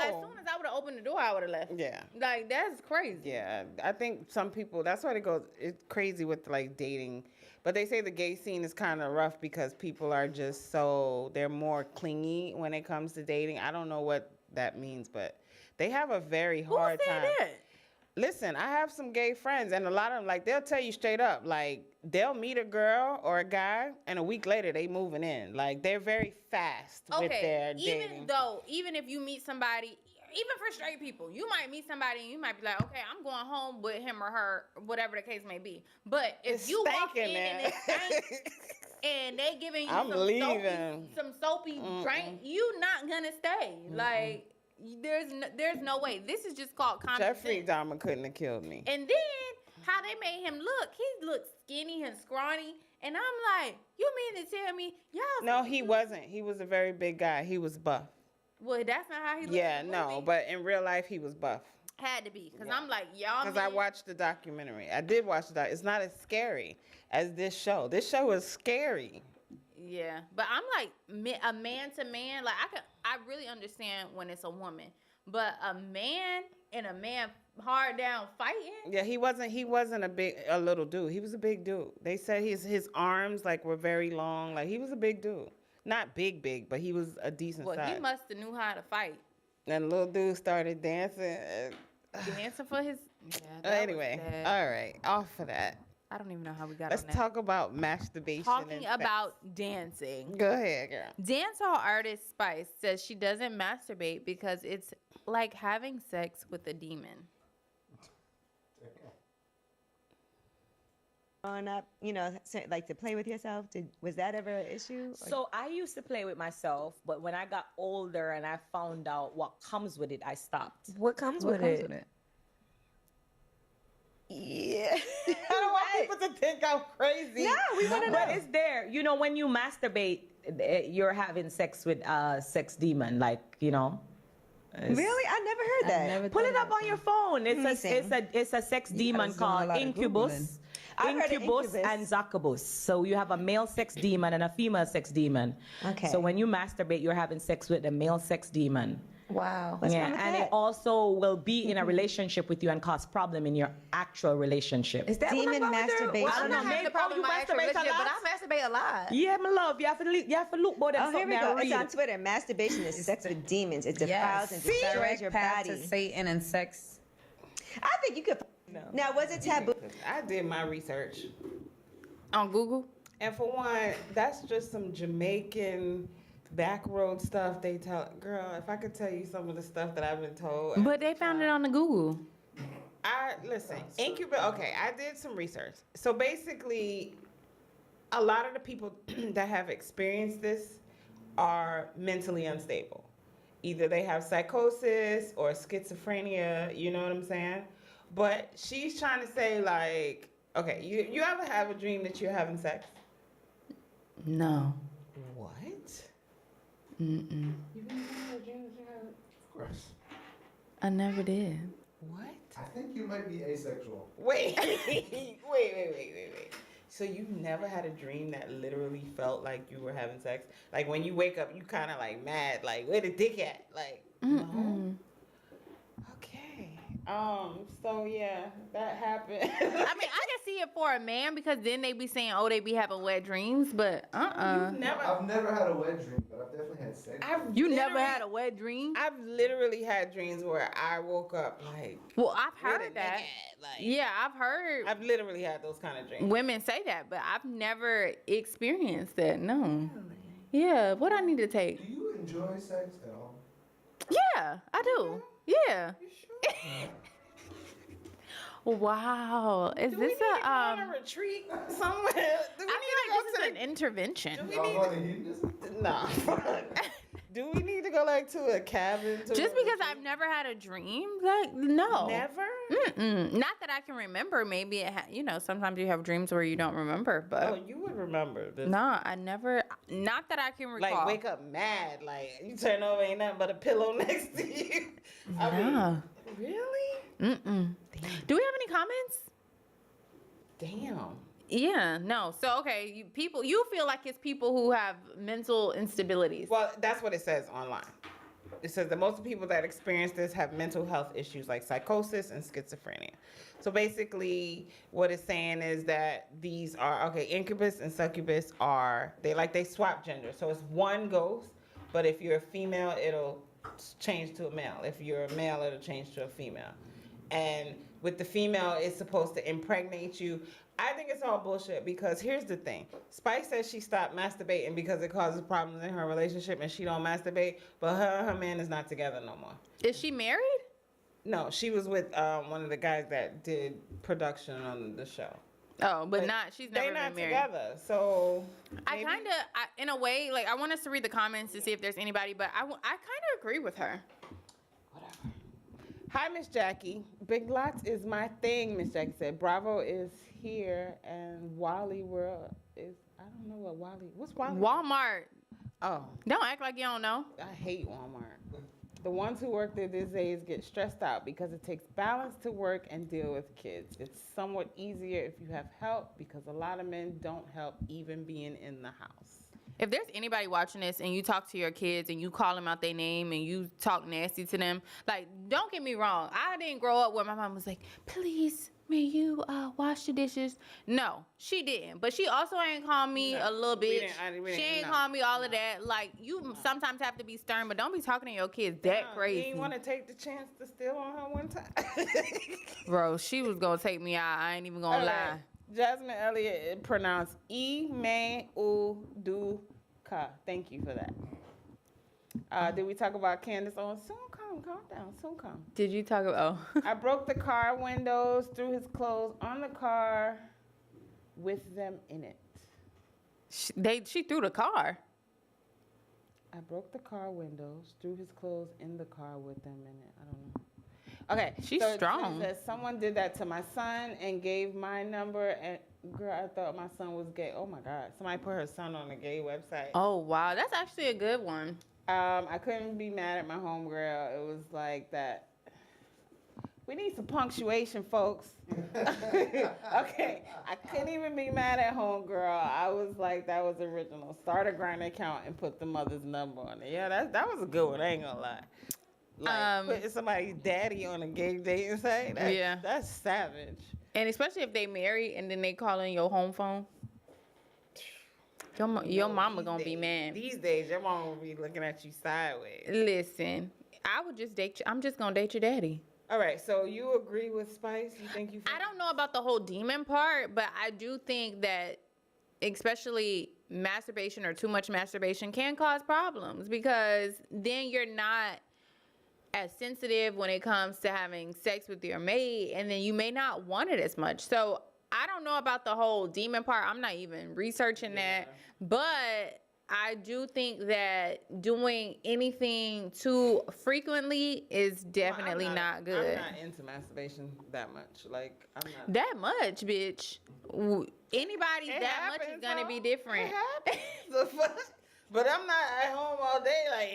As soon as I would have opened the door, I would have left. Yeah. Like, that's crazy. Yeah. I think some people, that's why it's crazy with like dating. But they say the gay scene is kind of rough because people are just they're more clingy when it comes to dating. I don't know what that means, but they have a very hard time. Who said that? Listen, I have some gay friends, and a lot of them, like, they'll tell you straight up, like, they'll meet a girl or a guy, and a week later, they moving in. Like, they're very fast with their dating. Even if you meet somebody, even for straight people, you might meet somebody, and you might be like, okay, I'm going home with him or her, whatever the case may be. But if you walk in and it stinks, and they giving you some soapy drink, you not gonna stay. Like, there's no way. This is just called common Jeffrey sense. Dahmer couldn't have killed me. And then how they made him look, he looked skinny and scrawny, and I'm like, you mean to tell me y'all? No, he wasn't. He was a very big guy. He was buff. Well, that's not how he looked. Yeah, in the no, movie. but in real life, he was buff. Had to be, because I'm like, y'all. Because I watched the documentary. I did watch the documentary. It's not as scary as this show. This show is scary. Yeah, but I'm like, a man to man, like, I really understand when it's a woman, but a man and a man hard down fighting. Yeah, he wasn't a little dude. He was a big dude. They said his arms like were very long. Like, he was a big dude. Not big, but he was a decent size. Well, he must have knew how to fight. And the little dude started dancing. Dancing for his. Yeah, anyway, all right, off of that. I don't even know how we got Let's on that. talk about masturbation. Talking about dancing. Go ahead, girl. Dancehall artist Spice says she doesn't masturbate because it's like having sex with a demon. Growing up, like to play with yourself, was that ever an issue? So I used to play with myself, but when I got older and I found out what comes with it, I stopped. What comes with it? Yeah. people to think I'm crazy. No, we want to know. But it's there. You know, when you masturbate, you're having sex with a sex demon. Like, you know. Really? I never heard that. Pull it up on your phone. It's a sex demon called incubus. I've heard of Incubus incubus. and succubus. So you have a male sex demon and a female sex demon. Okay. So when you masturbate, you're having sex with the male sex demon. Wow. What's wrong with and that? it also will be in a relationship with you and cause problem in your actual relationship. Is that Demon what I'm masturbation. I don't know. I have Maybe the problem you with my actual masturbate a relationship, but lot. I masturbate a lot. Yeah, my love. You have to look more than Oh, here we something go. and It's read. on Twitter. Masturbation is sex with demons. It defiles and destroys your path body. to Satan and sex. I think you could. Now, was it taboo? I did my research. On Google? And for one, that's just some Jamaican back road stuff they tell. Girl, if I could tell you some of the stuff that I've been told. But they found it on the Google. Listen, incubate. Okay, I did some research. So basically, a lot of the people that have experienced this are mentally unstable. Either they have psychosis or schizophrenia, you know what I'm saying? But she's trying to say, like, okay, you ever have a dream that you're having sex? No. What? Mm-mm. You've never had a dream that you have? Of course. I never did. What? I think you might be asexual. Wait. So you've never had a dream that literally felt like you were having sex? Like when you wake up, you kind of like mad, like where the dick at? Like, no? Okay. So yeah, that happened. I mean, I can see it for a man because then they be saying, oh, they be having wet dreams, but You've never. I've never had a wet dream, but I've definitely had sex. You never had a wet dream? I've literally had dreams where I woke up like. Well, I've where the heard that. nigga at? Like, Yeah, I've heard I've literally had those kind of dreams. women say that, but I've never experienced that. No. Yeah, what I need to take? Do you enjoy sex at all? Yeah, I do. Yeah. Wow. Is Do we this need to a go on a retreat somewhere? Do we I feel like this is an intervention. Do we Y'all need want to hear this? No. Do we need to go like to a cabin? To Just because I've never had a dream, like no. Never? Not that I can remember. Maybe sometimes you have dreams where you don't remember, but Oh, you would remember this. no, I never. Not that I can recall. Like wake up mad, like you turn over, ain't nothing but a pillow next to you. I mean, Nah. really? Do we have any comments? Damn. Yeah, no. So okay, you feel like it's people who have mental instabilities. Well, that's what it says online. It says that most of the people that experience this have mental health issues like psychosis and schizophrenia. So basically, what it's saying is that these are incubus and succubus they swap gender. So it's one ghost, but if you're a female, it'll change to a male. If you're a male, it'll change to a female. And with the female, it's supposed to impregnate you. I think it's all bullshit because here's the thing. Spice says she stopped masturbating because it causes problems in her relationship and she don't masturbate, but her and her man is not together no more. Is she married? No, she was with one of the guys that did production on the show. Oh, but she's never They're not been married. together, so I maybe- kind of, in a way, like I want us to read the comments to see if there's anybody, but I kind of agree with her. Whatever. Hi, Miss Jackie. Big Lots is my thing, Miss Jackie said. Bravo is here, and Wally World is, I don't know what's Wally? Walmart. Oh, Don't act like you don't know. I hate Walmart. The ones who work there these days get stressed out because it takes balance to work and deal with kids. It's somewhat easier if you have help because a lot of men don't help even being in the house. If there's anybody watching this and you talk to your kids and you call them out their name and you talk nasty to them, like, don't get me wrong. I didn't grow up where my mom was like, please, may you wash the dishes? No, she didn't. But she also ain't called me a little bitch. She ain't called me all of that. Like, you sometimes have to be stern, but don't be talking to your kids that crazy. You ain't want to take the chance to steal on her one time? Bro, she was going to take me out. I ain't even going to lie. Jasmine Elliott pronounced E-me-u-du-ka. Thank you for that. Did we talk about Candace Owens? Soon come, calm down, soon come. Did you talk about, I broke the car windows, threw his clothes on the car with them in it. She threw the car. I broke the car windows, threw his clothes in the car with them in it. I don't know. Okay, She's so it strong. says that someone did that to my son and gave my number girl, I thought my son was gay. Oh my God. Somebody put her son on a gay website. Oh, wow. That's actually a good one. I couldn't be mad at my homegirl. It was like that. We need some punctuation, folks. Okay. I couldn't even be mad at homegirl. I was like, that was original. Start a Grindr account and put the mother's number on it. Yeah, that was a good one. I ain't gonna lie. Like putting somebody's daddy on a gay dating site. That's savage. And especially if they married and then they call in your home phone. Your mama gonna be mad. These days, your mama will be looking at you sideways. Listen, I would just date you. I'm just gonna date your daddy. All right, so you agree with Spice? You think you? I don't know about the whole demon part, but I do think that, especially masturbation or too much masturbation, can cause problems because then you're not as sensitive when it comes to having sex with your mate, and then you may not want it as much. So I don't know about the whole demon part. I'm not even researching that, but I do think that doing anything too frequently is definitely not good. I'm not into masturbation that much. Like, I'm not. That much, bitch. Anybody that much is gonna be different. But I'm not at home all day, like,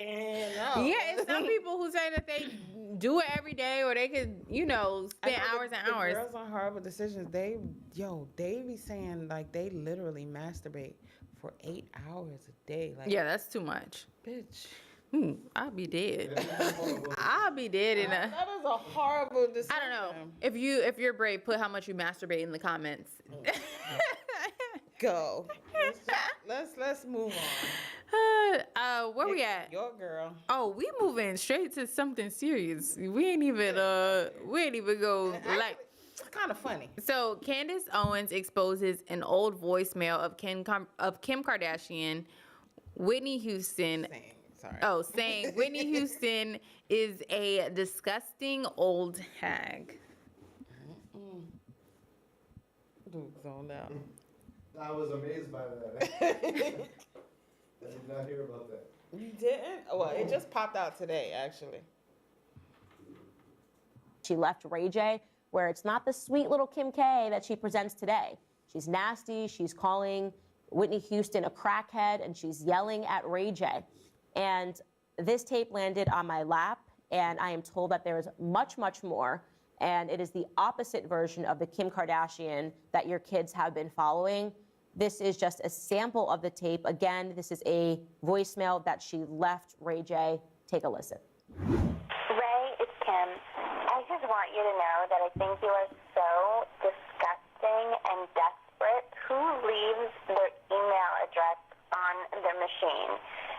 no. Yeah, it's some people who say that they do it every day, or they could, spend hours and hours. Girls on Horrible Decisions, they be saying, like, they literally masturbate for 8 hours a day. Like, yeah, that's too much. Bitch. I'll be dead. I'll be dead in a. That is a horrible decision. I don't know. If you're brave, put how much you masturbate in the comments. Go. Let's move on. Where we at? Your girl. Oh, we moving straight to something serious. We ain't even go like. It's kind of funny. So Candace Owens exposes an old voicemail of Kim Kardashian, Whitney Houston. Saying Whitney Houston is a disgusting old hag. Dude, zoned out. I was amazed by that. I did not hear about that. You didn't? Well, it just popped out today, actually. She left Ray J, where it's not the sweet little Kim K that she presents today. She's nasty. She's calling Whitney Houston a crackhead, and she's yelling at Ray J. And this tape landed on my lap, and I am told that there is much, much more. And it is the opposite version of the Kim Kardashian that your kids have been following. This is just a sample of the tape. Again, this is a voicemail that she left Ray J. Take a listen. Ray, it's Kim. I just want you to know that I think you are so disgusting and desperate. Who leaves their email address on their machine?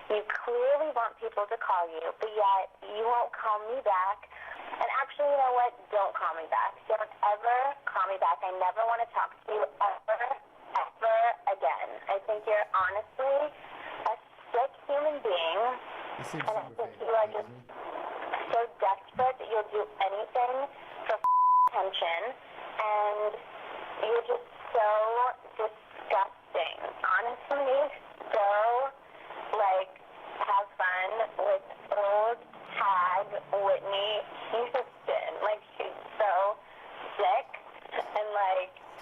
You clearly want people to call you, but yet you won't call me back. And actually, you know what? Don't call me back. Don't ever call me back. I never want to talk to you ever again. I think you're honestly a sick human being. And I think you are just so desperate that you'll do anything for attention. And you're just so disgusting. Honestly, so, have fun with old hag Whitney Houston. She's so sick, and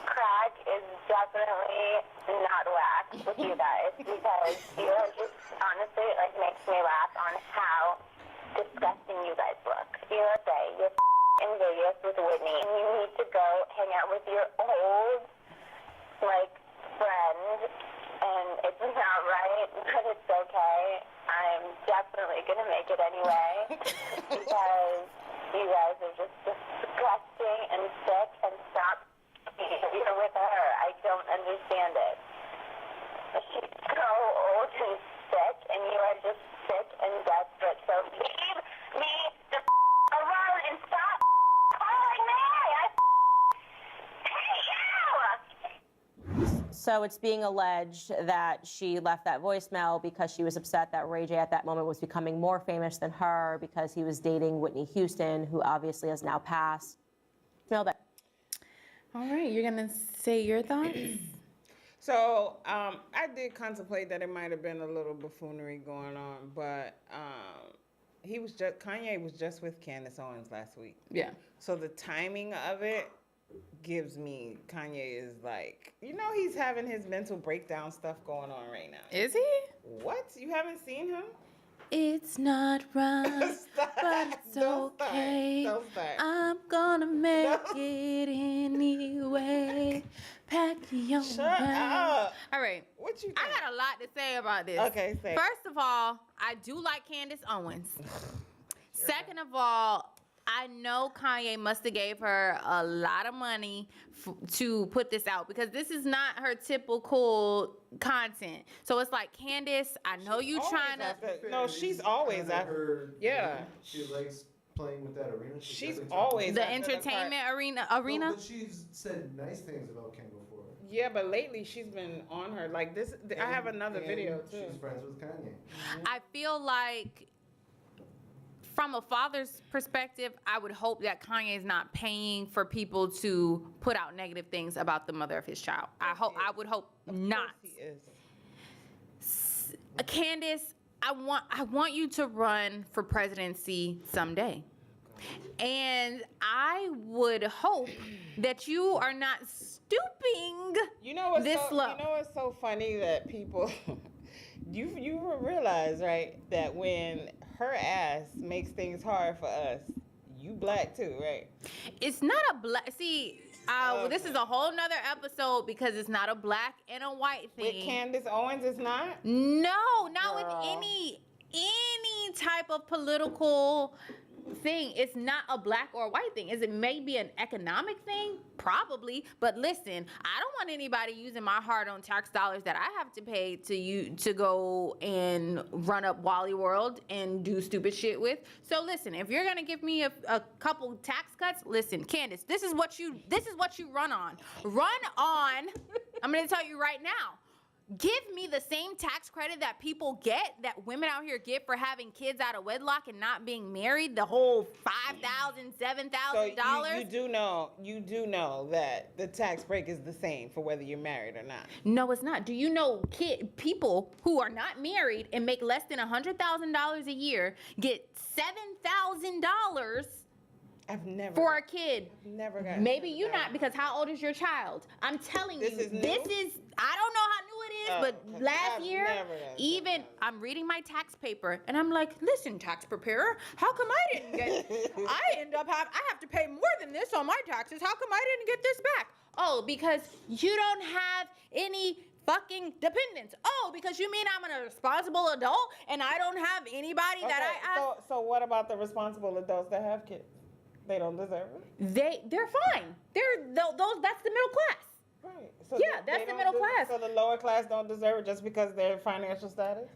crack is definitely not whack with you guys, because you are just honestly makes me laugh on how disgusting you guys look. You're in Vegas with Whitney, and you need to go hang out with your old friend, and it's not right, but it's okay. I'm definitely going to make it anyway, because you guys are just disgusting and sick, and stop you're with her. I don't understand it. She's so old and sick, and you are just sick and desperate, so leave me the alone and stop calling me. I hate you! So it's being alleged that she left that voicemail because she was upset that Ray J at that moment was becoming more famous than her because he was dating Whitney Houston, who obviously has now passed. Smell that. All right, you're going to say your thoughts? So I did contemplate that it might have been a little buffoonery going on, but Kanye was just with Candace Owens last week. Yeah. So the timing of it gives me Kanye is like, he's having his mental breakdown stuff going on right now. Is he? What? You haven't seen him? It's not right, but it's okay. Don't start. I'm gonna make it anyway. Pack your Shut bags. up. All right. What you think? I got a lot to say about this. Okay, say it. First of all, I do like Candace Owens. Second of all, I know Kanye must have gave her a lot of money to put this out because this is not her typical content. So it's like, Candace, I know you trying to. No, she's always after her. Yeah. She likes playing with that arena. She's always the after entertainment arena. No, but she's said nice things about Kim before. Yeah, but lately she's been on her like this. I have another video too. She's friends with Kanye. I feel like, from a father's perspective, I would hope that Kanye is not paying for people to put out negative things about the mother of his child. I would hope not. He is. Candace, I want you to run for presidency someday. And I would hope that you are not stooping this low. You know what's so funny that people you realize, right, that when her ass makes things hard for us, you black too, right? It's not a black. See, this is a whole nother episode because it's not a black and a white thing. With Candace Owens, it's not? No, not with any type of political thing. It's not a black or a white thing. Is it maybe an economic thing? Probably. But listen, I don't want anybody using my hard-earned tax dollars that I have to pay to go and run up Wally World and do stupid shit with. So listen, if you're gonna give me a couple tax cuts, listen, Candace, this is what you run on. Run on. I'm gonna tell you right now. Give me the same tax credit that people get, that women out here get for having kids out of wedlock and not being married, the whole $5,000, $7,000. So you do know that the tax break is the same for whether you're married or not. No, it's not. Do you know people who are not married and make less than $100,000 a year get $7,000? I've never for a kid. I've never got. Maybe you not, because how old is your child? I'm telling you, This is I don't know how new it is, but last year, I'm reading my tax paper and I'm like, listen, tax preparer, how come I didn't get? I have to pay more than this on my taxes. How come I didn't get this back? Oh, because you don't have any fucking dependents. Oh, because you mean I'm a responsible adult and I don't have anybody that I. So what about the responsible adults that have kids? They don't deserve it. They're fine. That's the middle class. Right. So that's the middle class. So the lower class don't deserve it just because their financial status?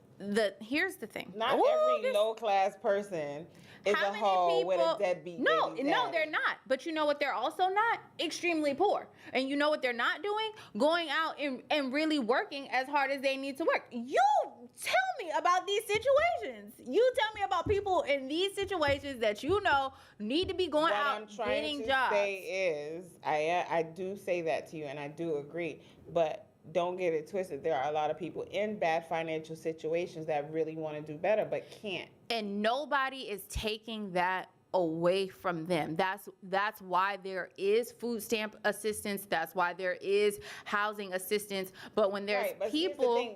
Here's the thing. Not every low class person is a hoe with a deadbeat. No, they're not. But you know what they're also not? Extremely poor. And you know what they're not doing? Going out and really working as hard as they need to work. You tell me about these situations. You tell me about people in these situations that you know need to be going out getting jobs. What I'm trying to say is, I do say that to you, and I do agree, but don't get it twisted. There are a lot of people in bad financial situations that really want to do better but can't. And nobody is taking that away from them. That's why there is food stamp assistance. That's why there is housing assistance. But when there's people,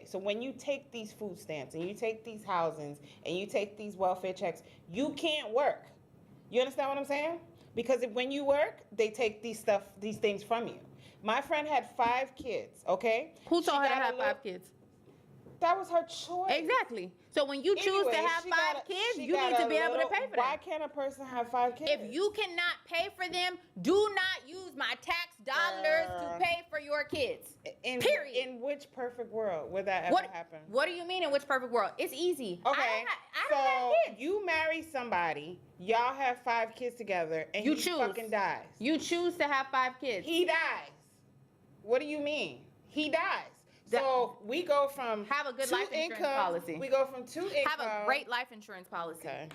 so when you take these food stamps and you take these housings and you take these welfare checks, you can't work. You understand what I'm saying? Because when you work, they take these things from you. My friend had 5 kids, okay? Who told her to have 5 kids? That was her choice. Exactly. So when you choose to have 5 kids, you need to be able to pay for them. Why can't a person have 5 kids? If you cannot pay for them, do not use my tax dollars to pay for your kids. Period. In which perfect world would that ever happen? What do you mean in which perfect world? It's easy. Okay. I don't have kids. You marry somebody, y'all have 5 kids together, and he fucking dies. You choose to have 5 kids. He dies. What do you mean? He dies. So we go from have a good life insurance policy. We go from 2 income. Have a great life insurance policy. Okay.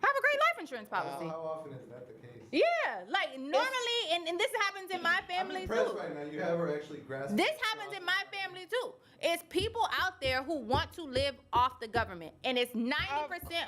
Have a great life insurance policy. How often is that the case? Yeah, like normally, and this happens in my I'm family impressed too. right now. You have her actually grasping. This happens in my family too. It's people out there who want to live off the government, and it's 90%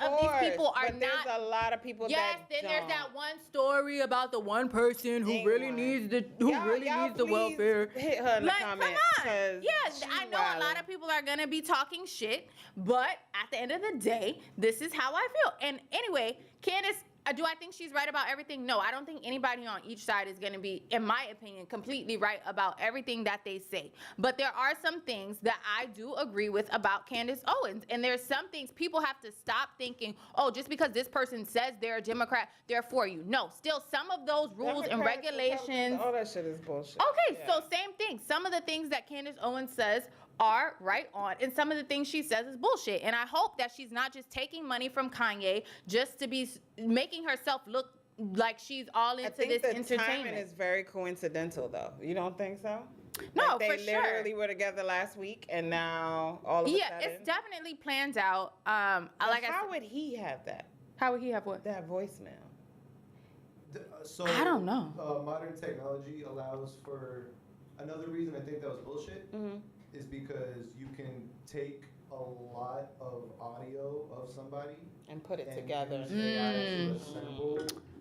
of these people are but there's not. a lot of people Yes, that then there's don't. that one story about the one person who Ain't really one. needs the Y'all needs the please welfare. hit her in the Like, comments, come on. 'cause Yes, she I know a lot wildin'. of people are gonna be talking shit, but at the end of the day, this is how I feel. And anyway, Candace, do I think she's right about everything? No, I don't think anybody on each side is going to be, in my opinion, completely right about everything that they say. But there are some things that I do agree with about Candace Owens. And there's some things people have to stop thinking, oh, just because this person says they're a Democrat, they're for you. No, still some of those rules and Democrats, regulations. Republicans, all that shit is bullshit. Okay, Yeah. so same thing. Some of the things that Candace Owens says are right on, and some of the things she says is bullshit. And I hope that she's not just taking money from Kanye just to be making herself look like she's all into I think this the entertainment. timing is very coincidental, though. You don't think so? No, Like, they for sure. literally were together last week, and now all of a Yeah, sudden. it's definitely planned out. Like, how would he have that? How would he have what? That voicemail. So I don't know. Modern technology allows for another reason I think that was bullshit is because you can take a lot of audio of somebody and put it together. use AI to assemble.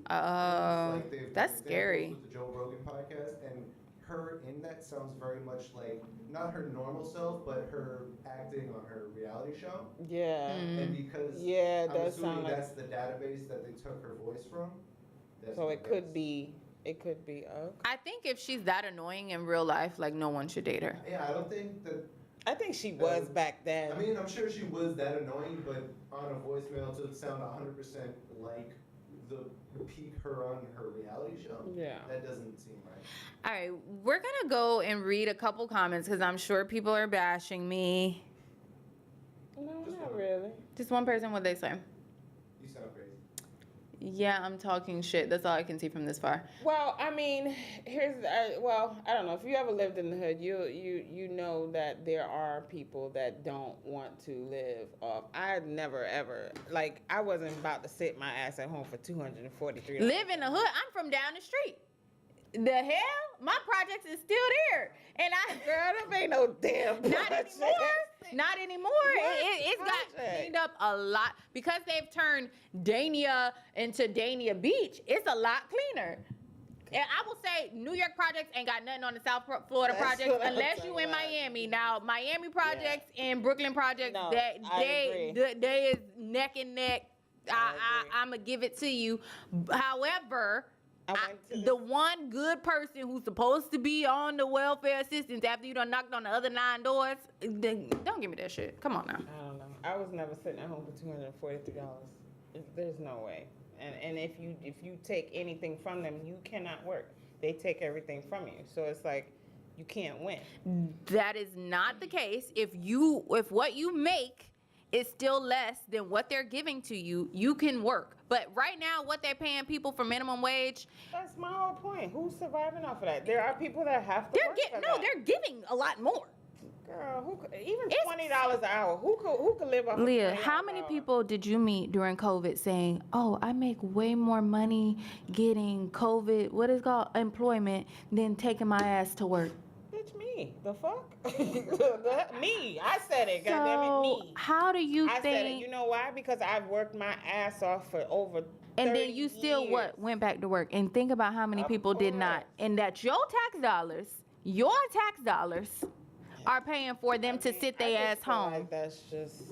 Like they've That's done scary. examples with the Joe Rogan podcast, and her in that sounds very much like not her normal self, but her acting on her reality show. Yeah. And because Yeah, it I'm does assuming sound like. that's the database that they took her voice from. That's So what it could be. It could be. I think if she's that annoying in real life, like no one should date her. Yeah, I don't think that. I think she was back then. I mean, I'm sure she was that annoying, but on a voicemail to sound 100% like the peak her on her reality show. Yeah. That doesn't seem right. All right, we're gonna go and read a couple comments because I'm sure people are bashing me. No, not really. Just one person, what they say? You sound crazy. Yeah, I'm talking shit. That's all I can see from this far. Well, I mean, here's well, I don't know. If you ever lived in the hood, you know that there are people that don't want to live off. I never ever I wasn't about to sit my ass at home for $243. Live in the hood. I'm from down the street. The hell? My projects is still there. And Girl, that ain't no damn Not project. anymore. Not anymore. It's got project? cleaned up a lot. Because they've turned Dania into Dania Beach, it's a lot cleaner. And I will say New York projects ain't got nothing on the South Florida That's projects what I'm unless you talking in about. Miami. Now, Miami projects and Brooklyn projects, No, they is neck and neck. I'm going to give it to you. However, the one good person who's supposed to be on the welfare assistance after you done knocked on the other 9 doors, then don't give me that shit. Come on now. I don't know. I was never sitting at home for $243. There's no way. And if you take anything from them, you cannot work. They take everything from you. So it's like you can't win. That is not the case. If what you make is still less than what they're giving to you, you can work. But right now, what they're paying people for minimum wage. That's my whole point. Who's surviving off of that? There are people that have to work for that. They're giving a lot more. Girl, even $20 an hour. Who could live off? Leah, of $20 how many people did you meet during COVID saying, "Oh, I make way more money getting COVID, what is it called, employment, than taking my ass to work"? Bitch, me. The fuck? Me. I said it. Goddammit, me. How do you I think? said it. You know why? Because I've worked my ass off for over 30 And then you still years. went back to work. And think about how many people did not. And that your tax dollars are paying for them to sit their ass home. Like that's just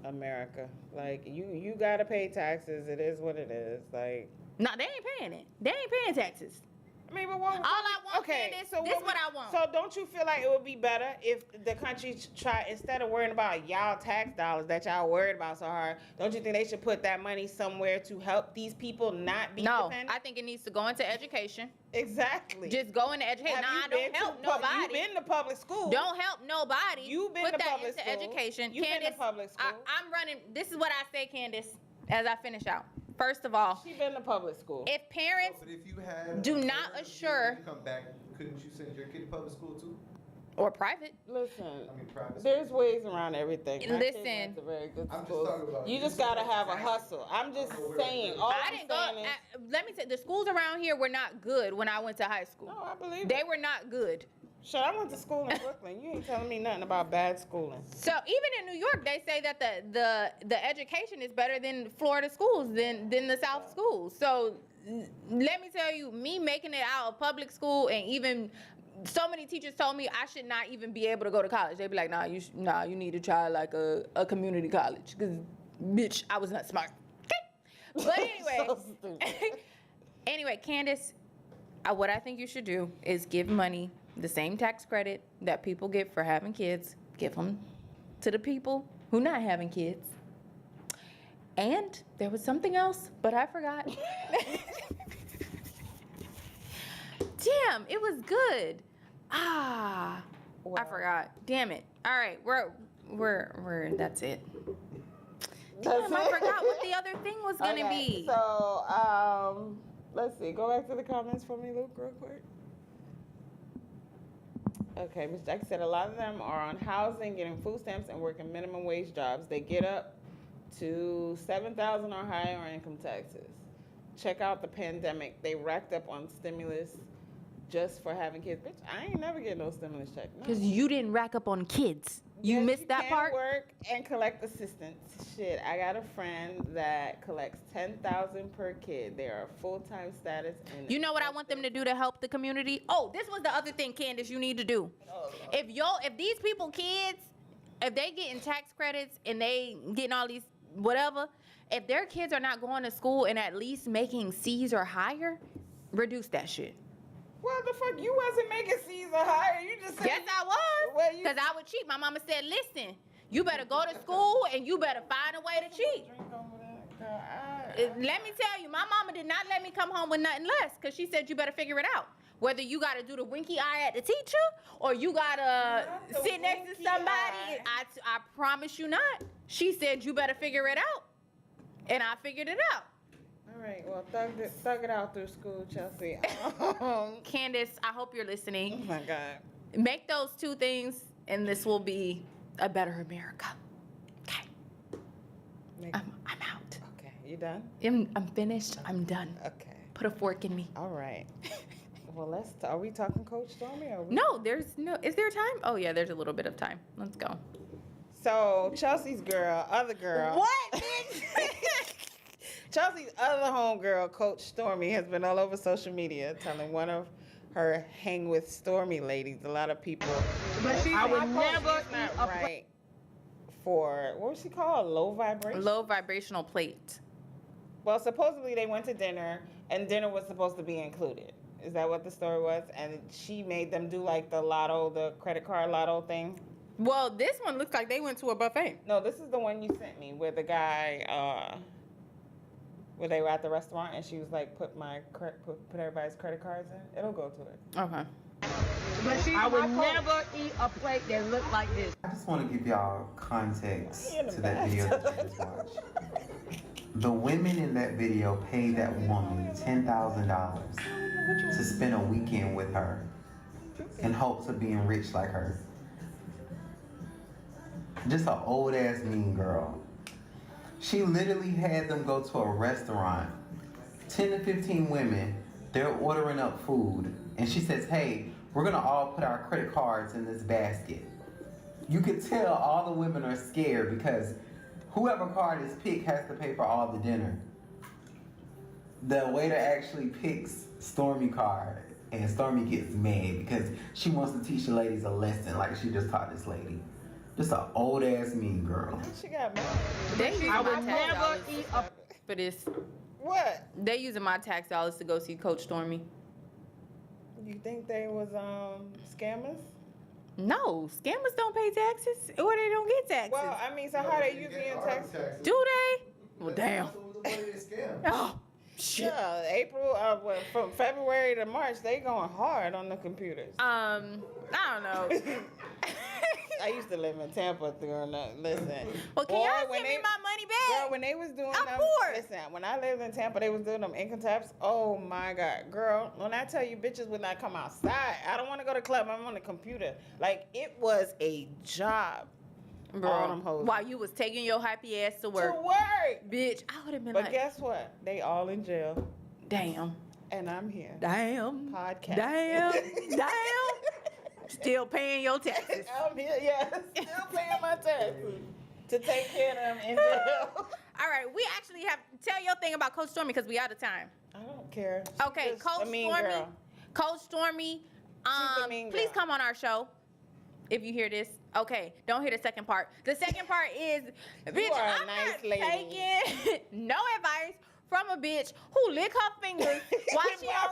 America. Like you gotta pay taxes. It is what it is. Like No, they ain't paying it. They ain't paying taxes. I mean, but what? All I want, Candace, this what I want. So don't you feel like it would be better if the country try, instead of worrying about y'all tax dollars that y'all worried about so hard, don't you think they should put that money somewhere to help these people not be dependent? I think it needs to go into education. Exactly. Just go into education. Have Nah, you don't been help to pub- nobody. You've been to public school. Don't help nobody. You've been Put to that public into school. education. You've been to Candace, public school. I'm running. This is what I say, Candace, as I finish out. First of all, She been to public school. if parents But if you had do not assure. come back, couldn't you send your kid to public school too? Or private. Listen, I mean, private. there's ways around everything. My kids Listen. went to very good I'm just schools. talking about. You just gotta have a hustle. I'm just saying. All I I'm didn't go. saying is, Let me say, the schools around here were not good when I went to high school. no, I believe They it. were not good. Shit, I went to school in Brooklyn. You ain't telling me nothing about bad schooling. So even in New York, they say that the education is better than Florida schools than the South schools. So let me tell you, me making it out of public school, and even so many teachers told me I should not even be able to go to college. They'd be like, nah, you need to try like a community college, because bitch, I was not smart. Okay, but anyway, So stupid. anyway, Candace, what I think you should do is give money, the same tax credit that people get for having kids, give them to the people who not having kids. And there was something else, but I forgot. Damn, it was good. I forgot. Damn it. All right, we're that's it. Damn, I forgot what the other thing was gonna be. So, let's see. Go back to the comments for me, Luke, real quick. Okay, Ms. Jackie said a lot of them are on housing, getting food stamps, and working minimum wage jobs. They get up to $7,000 or higher on income taxes. Check out the pandemic. They racked up on stimulus just for having kids. Bitch, I ain't never get no stimulus check. No. Because you didn't rack up on kids. You Yes, missed that can part? Work and collect assistance. Shit, I got a friend that collects $10,000 per kid. They are full-time status. And You know what I want them to do to help the community? Oh, this was the other thing, Candace, you need to do. If these people kids, if they getting tax credits and they getting all these whatever, if their kids are not going to school and at least making C's or higher, reduce that shit. What the fuck? You wasn't making C's or higher. You just said. Yes, I was. Because I would cheat. My mama said, listen, you better go to school and you better find a way to cheat. Let me tell you, my mama did not let me come home with nothing less, because she said you better figure it out. Whether you got to do the winky eye at the teacher or you got to sit next to somebody, I promise you not. She said you better figure it out. And I figured it out. All right, well, thug it out through school, Chelsea. Candace, I hope you're listening. Oh my God. Make those two things, and this will be a better America. Okay. I'm out. Okay, you done? I'm finished. I'm done. Okay. Put a fork in me. All right. Well, are we talking Coach Stormy? Or No, is there time? Oh yeah, there's a little bit of time. Let's go. So Chelsea's other girl. What? Chelsea's other homegirl, Coach Stormy, has been all over social media telling one of her hang with Stormy ladies. A lot of people. I would never eat right for, what was she called? Low vibration? Low vibrational plate. Well, supposedly they went to dinner and dinner was supposed to be included. Is that what the story was? And she made them do like the credit card lotto thing. Well, this one looks like they went to a buffet. No, this is the one you sent me where the guy, where they were at the restaurant and she was like, put everybody's credit cards in. It'll go to it. Okay. But I would never eat a plate that looked like this. I just want to give y'all context to that video that you just watched. The women in that video paid that woman $10,000 to spend a weekend with her in hopes of being rich like her. Just an old ass mean girl. She literally had them go to a restaurant, 10 to 15 women, they're ordering up food, and she says, hey, we're gonna all put our credit cards in this basket. You could tell all the women are scared because whoever card is picked has to pay for all the dinner. The waiter actually picks Stormy card, and Stormy gets mad because she wants to teach the ladies a lesson like she just taught this lady. Just an old ass mean girl. She got mad. I would never eat for this. What? They using my tax dollars to go see Coach Stormy. You think they was scammers? No, scammers don't pay taxes, or they don't get taxes. Well, I mean, so how they usually in taxes? Do they? Well, damn. Oh, shit. Yeah, April, from February to March, they going hard on the computers. I don't know. I used to live in Tampa during that. Listen. Well, can y'all send me my money back? Girl, when they was doing I'm them, poor. listen, when I lived in Tampa, they was doing them income tax. Oh my God, girl, when I tell you bitches would not come outside, I don't want to go to the club, I'm on the computer. Like, it was a job. Bro, All them hoes. while you was taking your happy ass to work. To work. Bitch, I would have been But like. guess what? They all in jail. Damn. And I'm here. Damn. Podcast. Damn. Damn. Still paying your taxes. I'm here, yes. Still paying my taxes. To take care of them in jail. All right, we actually have tell your thing about Coach Stormy because we out of time. I don't care. Okay, She's Coach a mean Stormy. girl. Coach Stormy. She's a mean Please girl. come on our show. If you hear this, okay, don't hear the second part. The second part is, bitch, are a I'm nice not lady. taking no advice from a bitch who lick her fingers while she on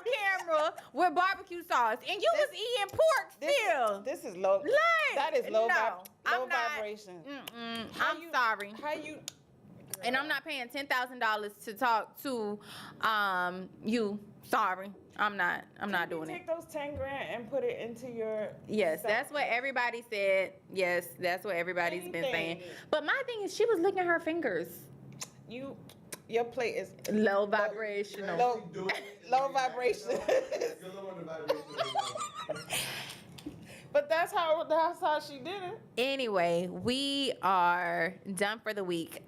camera with barbecue sauce, and you was eating pork still. This is low. Like, That is low, no, low I'm not- vibration. I'm sorry. How you? And I'm not paying $10,000 to talk to you. Sorry. I'm not doing it. Take those 10 grand and put it into your. Yes, that's what everybody said. Yes, that's what everybody's been saying. Anything. But my thing is, she was licking her fingers. Your plate is low vibrational. Low vibration. But that's how she did it. Anyway, we are done for the week.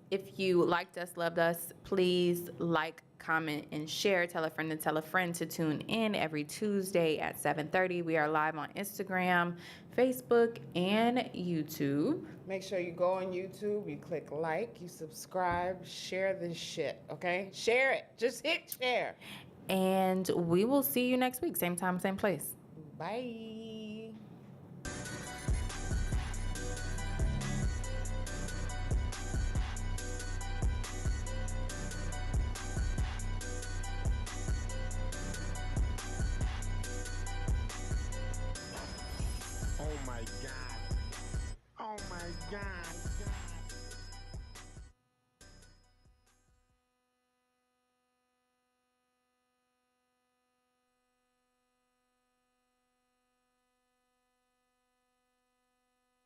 If you liked us, loved us, please like, comment, and share. Tell a friend to tune in every Tuesday at 7:30. We are live on Instagram, Facebook, and YouTube. Make sure you go on YouTube, you click like, you subscribe, share this shit, okay? Share it. Just hit share. And we will see you next week. Same time, same place. Bye. Oh my God. Oh my God.